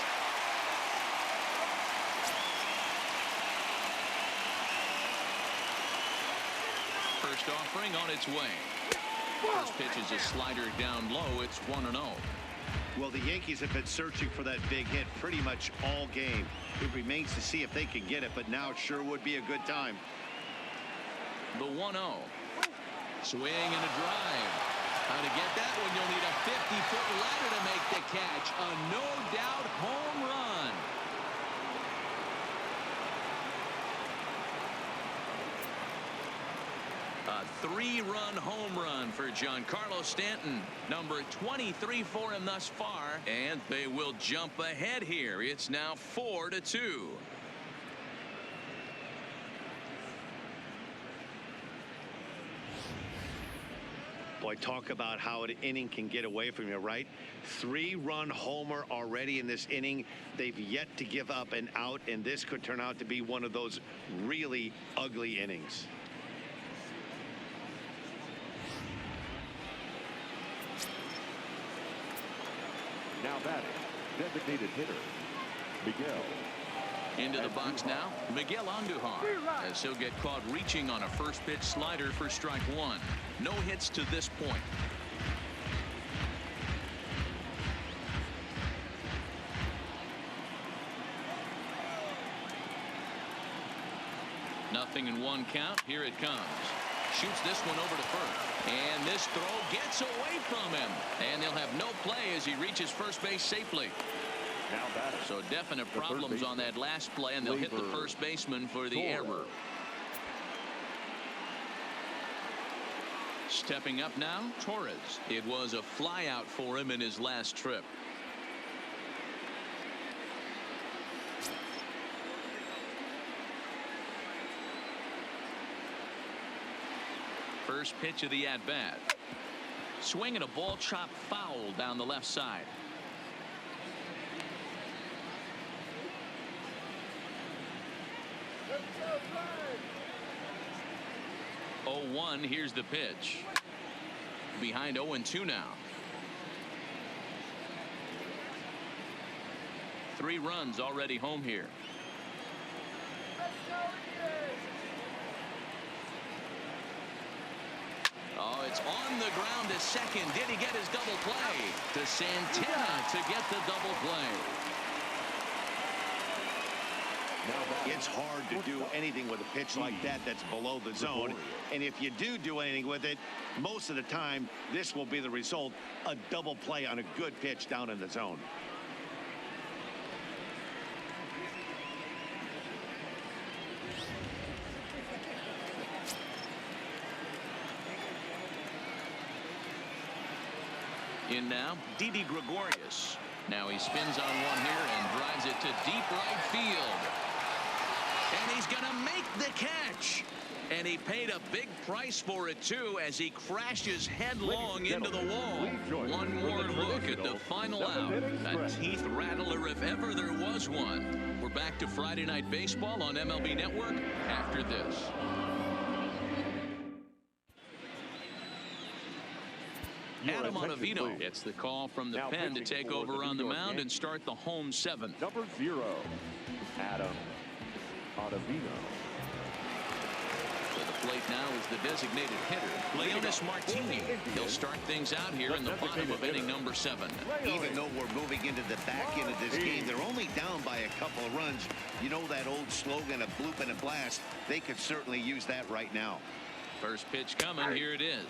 First offering on its way. First pitch is a slider down low. It's 1-0. Well, the Yankees have been searching for that big hit pretty much all game. It remains to see if they can get it, but now it sure would be a good time. The 1-0. Swing and a drive. How to get that one? You'll need a 50-foot ladder to make the catch. A no-doubt home run. A 3-run home run for Giancarlo Stanton. Number 23 for him thus far. And they will jump ahead here. It's now 4-2. Boy, talk about how an inning can get away from you, right? 3-run homer already in this inning. They've yet to give up an out, and this could turn out to be one of those really ugly innings. Now batting, designated hitter, Miguel. Into the box now, Miguel Andujar, as he'll get caught reaching on a first pitch slider for strike one. No hits to this point. Nothing in one count. Here it comes. Shoots this one over to first. And this throw gets away from him. And they'll have no play as he reaches first base safely. Now batting. So definite problems on that last play, and they'll hit the first baseman for the error. Stepping up now, Torres. It was a flyout for him in his last trip. First pitch of the at-bat. Swinging a ball chopped foul down the left side. 0-1. Here's the pitch. Behind 0-2 now. 3 runs already home here. Oh, it's on the ground to second. Did he get his double play? To Santana to get the double play. It's hard to do anything with a pitch like that that's below the zone. And if you do anything with it, most of the time, this will be the result. A double play on a good pitch down in the zone. In now, Didi Gregorius. Now he spins on one here and drives it to deep right field. And he's going to make the catch. And he paid a big price for it, too, as he crashes headlong into the wall. One more look at the final out. A teeth rattler if ever there was one. We're back to Friday Night Baseball on MLB Network after this. Adam Ottavino gets the call from the pen to take over on the mound and start the home 7th. Number 0, Adam Ottavino. To the plate now is the designated hitter, Leonis Martini. He'll start things out here in the bottom of inning number 7. Even though we're moving into the back end of this game, they're only down by a couple of runs. You know that old slogan, a bloop and a blast. They could certainly use that right now. First pitch coming. Here it is.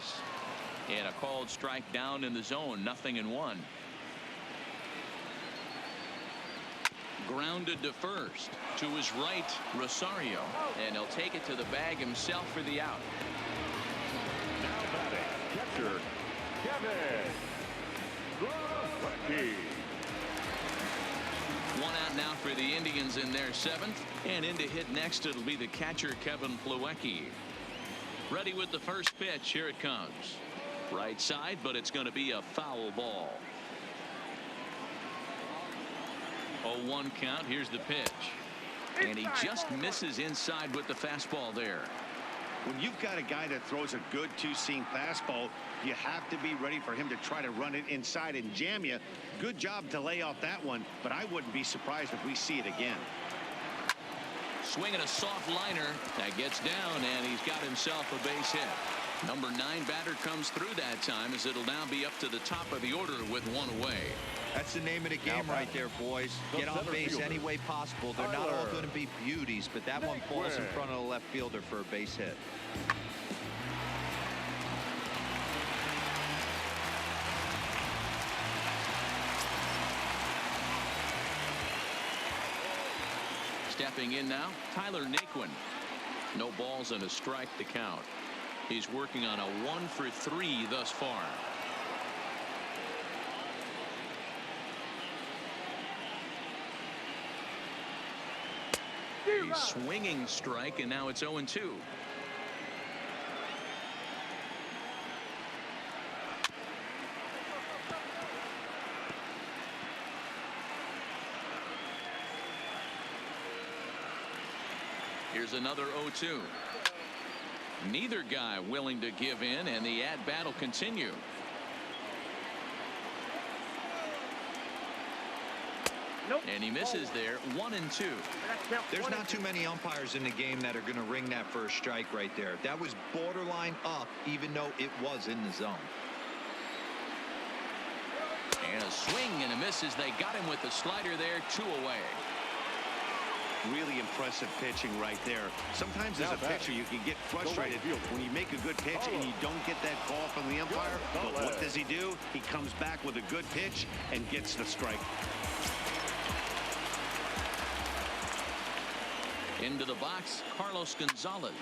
And a called strike down in the zone. 0-1. Grounded to first. To his right, Rosario. And he'll take it to the bag himself for the out. Now batting, catcher, Kevin Plewecki. One out now for the Indians in their 7th. And in to hit next, it'll be the catcher, Kevin Plewecki. Ready with the first pitch. Here it comes. Right side, but it's going to be a foul ball. 0-1 count. Here's the pitch. And he just misses inside with the fastball there. When you've got a guy that throws a good two-seam fastball, you have to be ready for him to try to run it inside and jam you. Good job to lay off that one, but I wouldn't be surprised if we see it again. Swinging a soft liner that gets down, and he's got himself a base hit. Number 9 batter comes through that time, as it'll now be up to the top of the order with one away. That's the name of the game right there, boys. Get on base any way possible. They're not all going to be beauties, but that one falls in front of the left fielder for a base hit. Stepping in now, Tyler Naquin. No balls and a strike to count. He's working on a 1-for-3 thus far. He's swinging strike, and now it's 0-2. Here's another 0-2. Neither guy willing to give in, and the at-bat will continue. And he misses there. 1-2. There's not too many umpires in the game that are going to ring that first strike right there. That was borderline up, even though it was in the zone. And a swing and a miss as they got him with the slider there. 2 away. Really impressive pitching right there. Sometimes as a pitcher you can get frustrated when you make a good pitch and you don't get that call from the umpire. But what does he do? He comes back with a good pitch and gets the strike. Into the box, Carlos Gonzalez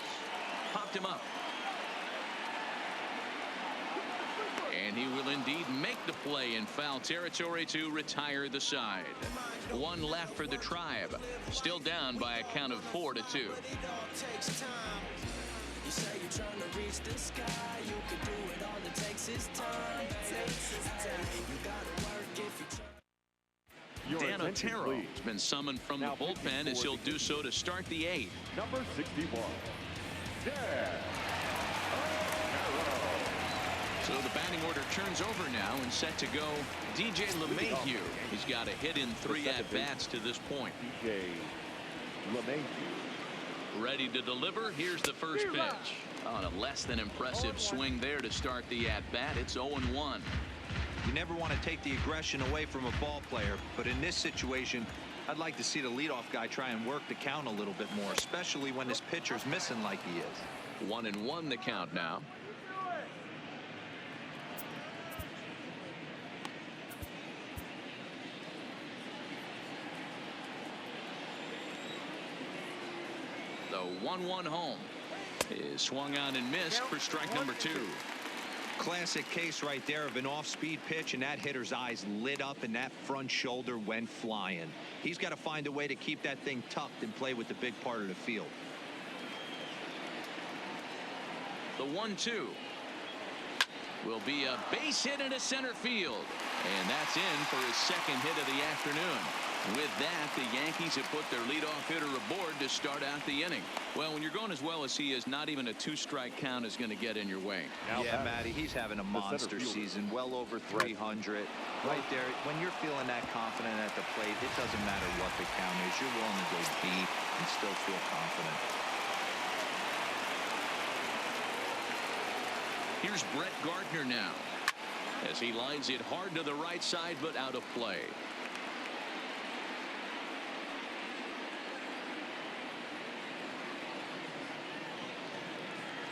popped him up. And he will indeed make the play in foul territory to retire the side. 1 left for the Tribe. Still down by a count of 4-2. Dan Otero has been summoned from the bullpen as he'll do so to start the 8th. Number 61. So the batting order turns over now and set to go DJ LeMahieu. He's got a hit in 3 at-bats to this point. DJ LeMahieu. Ready to deliver. Here's the first pitch. On a less than impressive swing there to start the at-bat. It's 0-1. You never want to take the aggression away from a ball player, but in this situation, I'd like to see the leadoff guy try and work the count a little bit more, especially when this pitcher's missing like he is. 1-1 the count now. The 1-1 home is swung on and missed for strike number 2. Classic case right there of an off-speed pitch, and that hitter's eyes lit up and that front shoulder went flying. He's got to find a way to keep that thing tucked and play with the big part of the field. The 1-2 will be a base hit into center field, and that's in for his second hit of the afternoon. With that, the Yankees have put their leadoff hitter aboard to start out the inning. Well, when you're going as well as he is, not even a 2-strike count is going to get in your way. Yeah, Matty, he's having a monster season, well over 300. Right there, when you're feeling that confident at the plate, it doesn't matter what the count is. You're willing to go deep and still feel confident. Here's Brett Gardner now as he lines it hard to the right side, but out of play.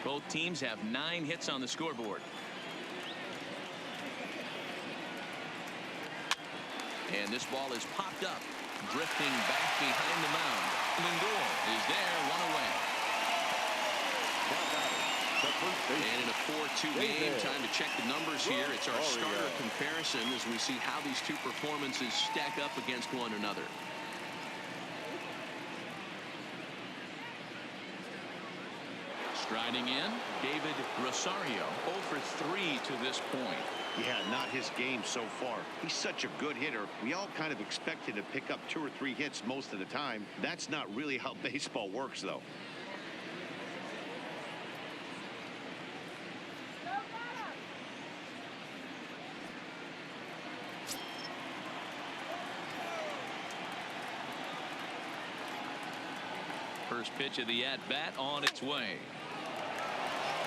Both teams have 9 hits on the scoreboard. And this ball is popped up, drifting back behind the mound. Lindor is there, 1 away. And in a 4-2 game, time to check the numbers here. It's our starter comparison as we see how these two performances stack up against one another. Striding in, David Rosario, 0 for 3 to this point. Yeah, not his game so far. He's such a good hitter. We all kind of expect him to pick up 2 or 3 hits most of the time. That's not really how baseball works, though. First pitch of the at-bat on its way.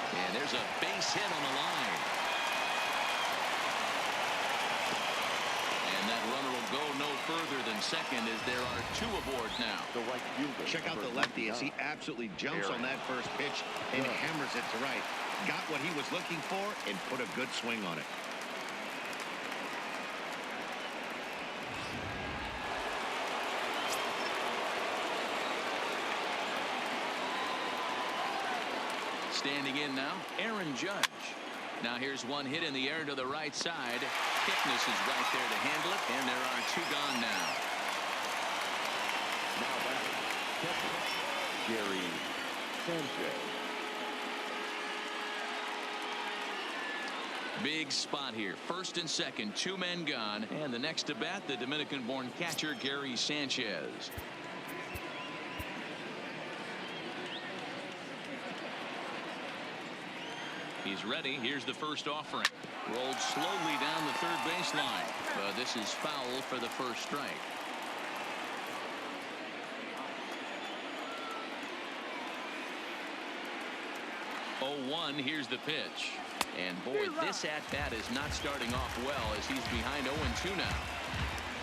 And there's a base hit on the line. And that runner will go no further than second as there are 2 aboard now. The right fielder. Check out the lefty as he absolutely jumps on that first pitch and hammers it to right. Got what he was looking for and put a good swing on it. Standing in now, Aaron Judge. Now here's one hit in the air to the right side. Thickness is right there to handle it, and there are 2 gone now. Now batting, catcher, Gary Sanchez. Big spot here. First and second, 2 men gone. And the next to bat, the Dominican-born catcher, Gary Sanchez. He's ready. Here's the first offering. Rolled slowly down the third baseline. This is foul for the first strike. 0-1, here's the pitch. And boy, this at-bat is not starting off well as he's behind 0-2 now.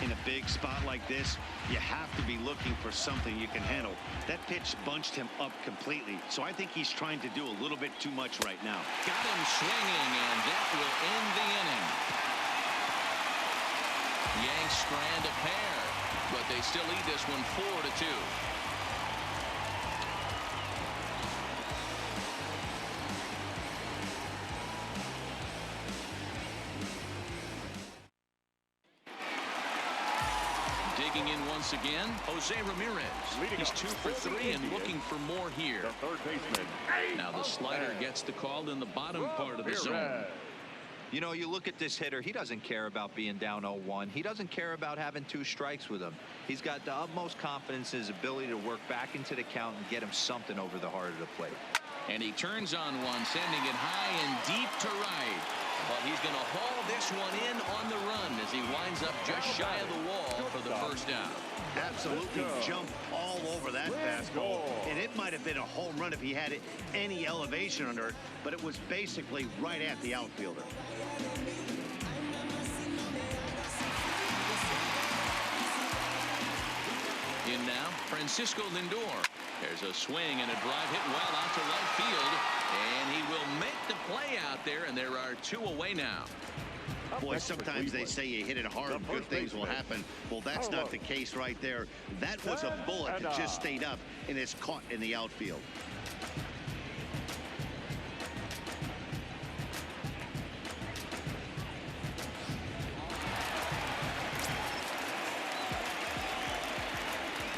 In a big spot like this, you have to be looking for something you can handle. That pitch bunched him up completely, so I think he's trying to do a little bit too much right now. Got him swinging, and that will end the inning. Yanks strand a pair, but they still lead this one 4-2. Digging in once again, Jose Ramirez. He's 2 for 3 and looking for more here. The third baseman. Now the slider gets the call in the bottom part of the zone. You know, you look at this hitter, he doesn't care about being down 0-1. He doesn't care about having 2 strikes with him. He's got the utmost confidence in his ability to work back into the count and get him something over the heart of the plate. And he turns on one, sending it high and deep to right. But he's going to haul this one in on the run as he winds up just shy of the wall for the first out. Absolutely jumped all over that fastball. And it might have been a home run if he had any elevation under it, but it was basically right at the outfielder. In now, Francisco Lindor. There's a swing and a drive hit well out to right field. And he will make the play out there, and there are 2 away now. Boy, sometimes they say you hit it hard, good things will happen. Well, that's not the case right there. That was a bullet that just stayed up and is caught in the outfield.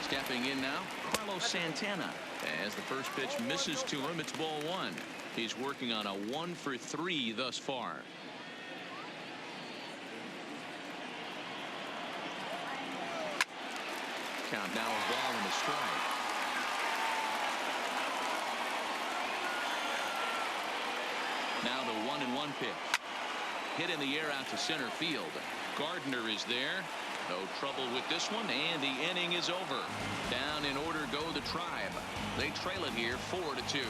Stepping in now, Carlos Santana. As the first pitch misses to him, it's ball 1. He's working on a 1 for 3 thus far. Count now a ball and a strike. Now the 1-1 pitch. Hit in the air out to center field. Gardner is there. No trouble with this one, and the inning is over. Down in order go the Tribe. They trail it here 4-2.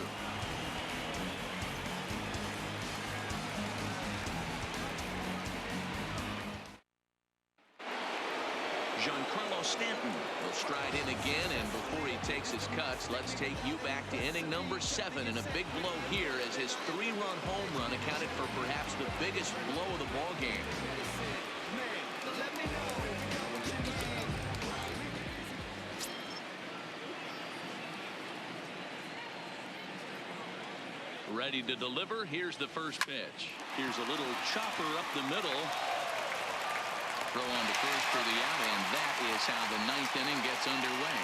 Giancarlo Stanton will stride in again, and before he takes his cuts, let's take you back to inning number 7, and a big blow here as his 3-run home run accounted for perhaps the biggest blow of the ball game. Ready to deliver. Here's the first pitch. Here's a little chopper up the middle. Throw on to first for the out, and that is how the 9th inning gets underway.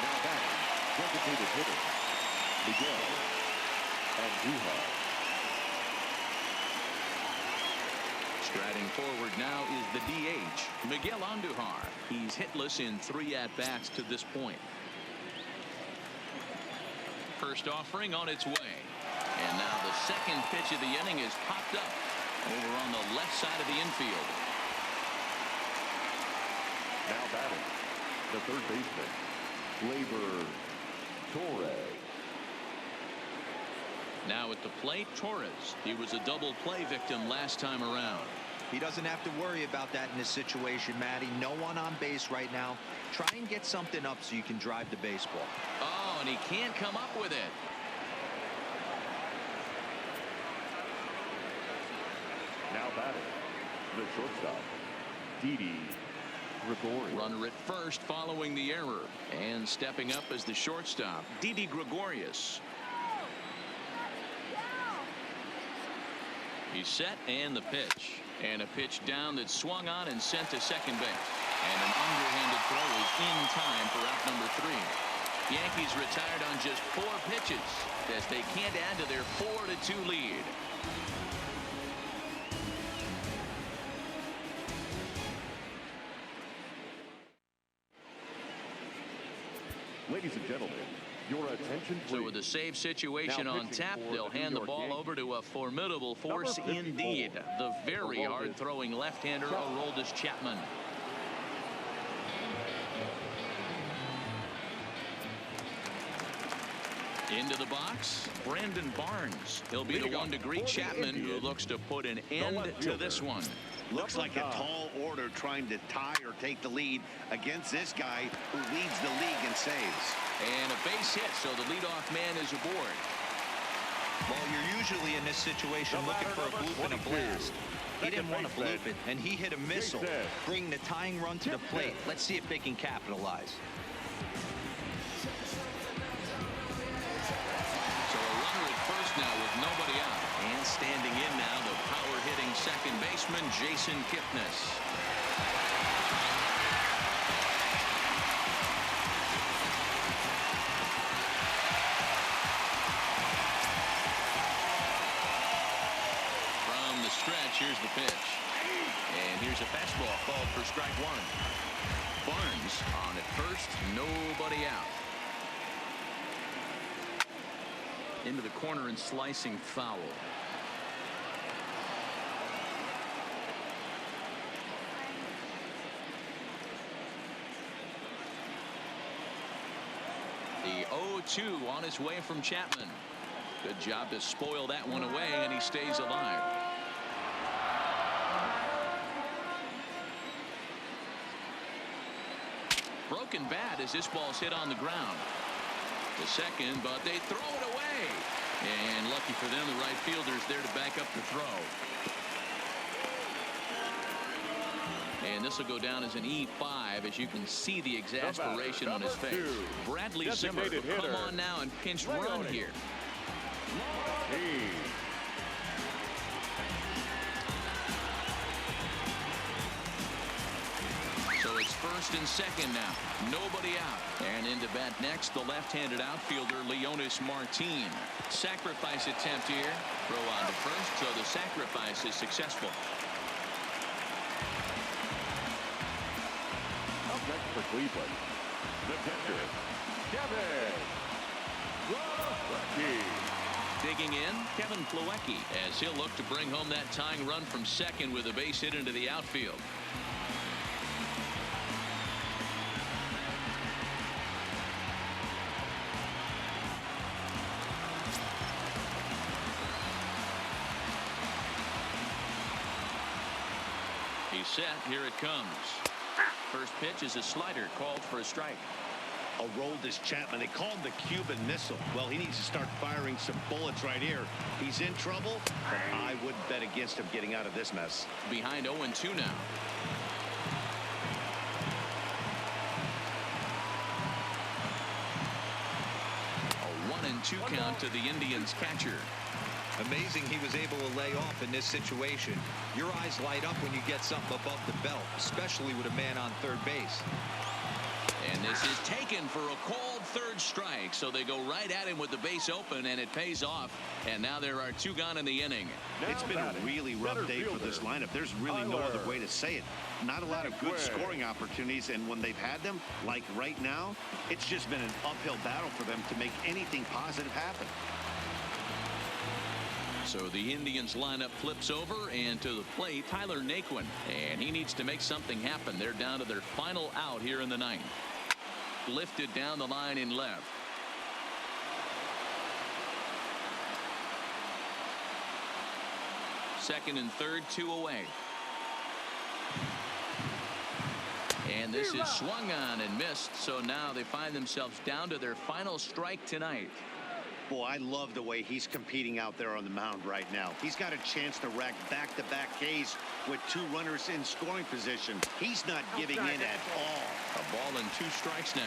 Now batting, designated hitter, Miguel Andujar. Striding forward now is the DH, Miguel Andujar. He's hitless in 3 at-bats to this point. First offering on its way. And now the second pitch of the inning is popped up over on the left side of the infield. Now batting, the third baseman, Gleyber Torres. Now at the plate, Torres. He was a double play victim last time around. He doesn't have to worry about that in this situation, Matty. No one on base right now. Try and get something up so you can drive the baseball. Oh, and he can't come up with it. Now batting, the shortstop, Didi Gregorius. Runner at first following the error. And stepping up as the shortstop, Didi Gregorius. He's set, and the pitch. And a pitch down that's swung on and sent to second base. And an underhanded throw is in time for out number 3. Yankees retired on just 4 pitches as they can't add to their 4-2 lead. Ladies and gentlemen, your attention please. So with a save situation on tap, they'll hand the ball over to a formidable force indeed. The very hard-throwing left-hander Aroldis Chapman. Into the box, Brandon Barnes. He'll be the one to greet Chapman, who looks to put an end to this one. Looks like a tall order trying to tie or take the lead against this guy who leads the league in saves. And a base hit, so the leadoff man is aboard. Well, you're usually in this situation looking for a bloop and a blast. He didn't want to bloop it, and he hit a missile, bringing the tying run to the plate. Let's see if they can capitalize. So a runner at first now with nobody out. And standing in now, the power-hitting second baseman, Jason Kipnis. Here's the pitch. And here's a fastball called for strike one. Barnes on at first, nobody out. Into the corner and slicing foul. The 0-2 on his way from Chapman. Good job to spoil that one away, and he stays alive. Broken bat as this ball's hit on the ground. The second, but they throw it away. And lucky for them, the right fielder's there to back up the throw. And this will go down as an E5, as you can see the exasperation on his face. Bradley Zimmer, come on now and pinch run here. So it's first and second now. Nobody out. And into bat next, the left-handed outfielder, Leonis Martin. Sacrifice attempt here. Throw on to first, so the sacrifice is successful. Up next for Cleveland, the pitcher, Kevin Plawecki. Digging in, Kevin Plawecki, as he'll look to bring home that tying run from second with a base hit into the outfield. He's set. Here it comes. First pitch is a slider called for a strike. A roll this Chapman. They call him the Cuban missile. Well, he needs to start firing some bullets right here. He's in trouble, but I wouldn't bet against him getting out of this mess. Behind 0-2 now. A 1-2 count to the Indians catcher. Amazing he was able to lay off in this situation. Your eyes light up when you get something above the belt, especially with a man on third base. And this is taken for a called third strike, so they go right at him with the base open, and it pays off. And now there are two gone in the inning. It's been a really rough day for this lineup. There's really no other way to say it. Not a lot of good scoring opportunities, and when they've had them, like right now, it's just been an uphill battle for them to make anything positive happen. So the Indians lineup flips over, and to the plate, Tyler Naquin. And he needs to make something happen. They're down to their final out here in the ninth. Lifted down the line in left. Second and third, 2 away. And this is swung on and missed. So now they find themselves down to their final strike tonight. Boy, I love the way he's competing out there on the mound right now. He's got a chance to rack back-to-back Ks with 2 runners in scoring position. He's not giving in at all. A ball and 2 strikes now.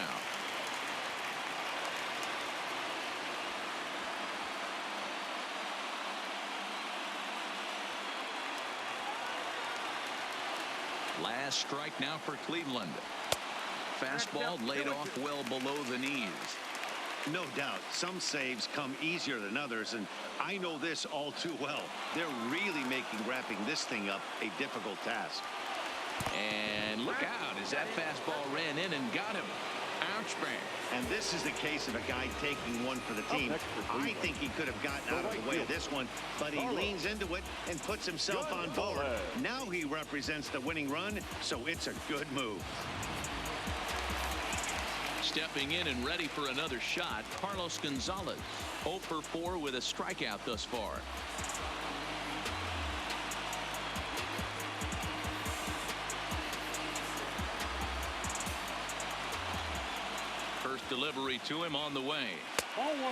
Last strike now for Cleveland. Fastball laid off well below the knees. No doubt, some saves come easier than others, and I know this all too well. They're really making wrapping this thing up a difficult task. And look out as that fastball ran in and got him. Ouch, bang. And this is the case of a guy taking one for the team. I think he could have gotten out of the way of this one, but he leans into it and puts himself on board. Now he represents the winning run, so it's a good move. Stepping in and ready for another shot, Carlos Gonzalez. 0 for 4 with a strikeout thus far. First delivery to him on the way.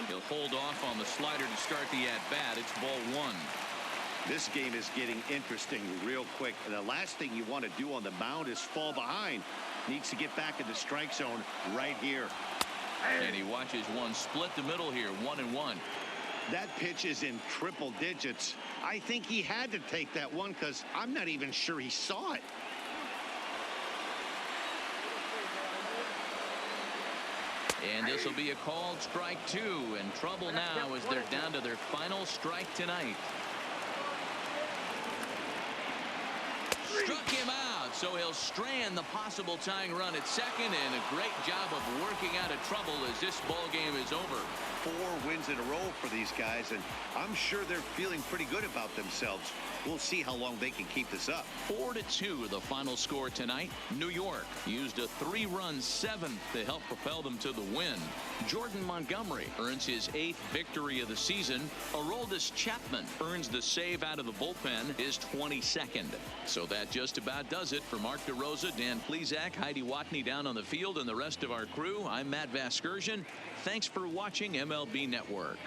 He'll hold off on the slider to start the at-bat. It's ball 1. This game is getting interesting real quick. And the last thing you want to do on the mound is fall behind. Needs to get back in the strike zone right here. And he watches one split the middle here, 1-1. That pitch is in triple digits. I think he had to take that one because I'm not even sure he saw it. And this will be a called strike 2, and trouble now as they're down to their final strike tonight. Struck him out, so he'll strand the possible tying run at second, and a great job of working out of trouble as this ball game is over. 4 wins in a row for these guys, and I'm sure they're feeling pretty good about themselves. We'll see how long they can keep this up. 4-2 the final score tonight. New York used a 3-run 7th to help propel them to the win. Jordan Montgomery earns his 8th victory of the season. Aroldis Chapman earns the save out of the bullpen, his 22nd. So that just about does it. For Mark DeRosa, Dan Plesac, Heidi Watney down on the field, and the rest of our crew, I'm Matt Vasgersian. Thanks for watching MLB Network.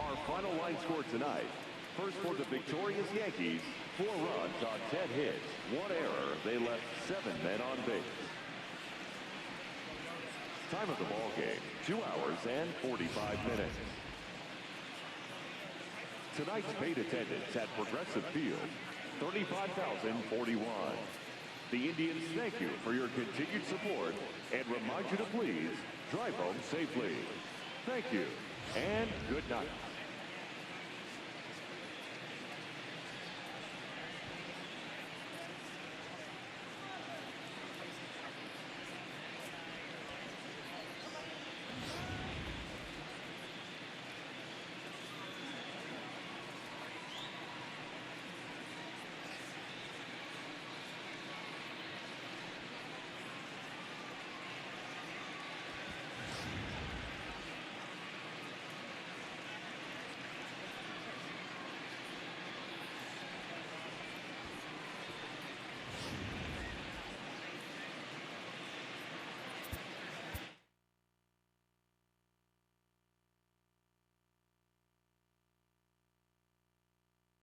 Our final line score tonight. First for the victorious Yankees, 4 runs on 10 hits, 1 error. They left 7 men on base. Time of the ball game, 2 hours and 45 minutes. Tonight's paid attendance at Progressive Field, 35,041. The Indians thank you for your continued support and remind you to please drive home safely. Thank you and good night.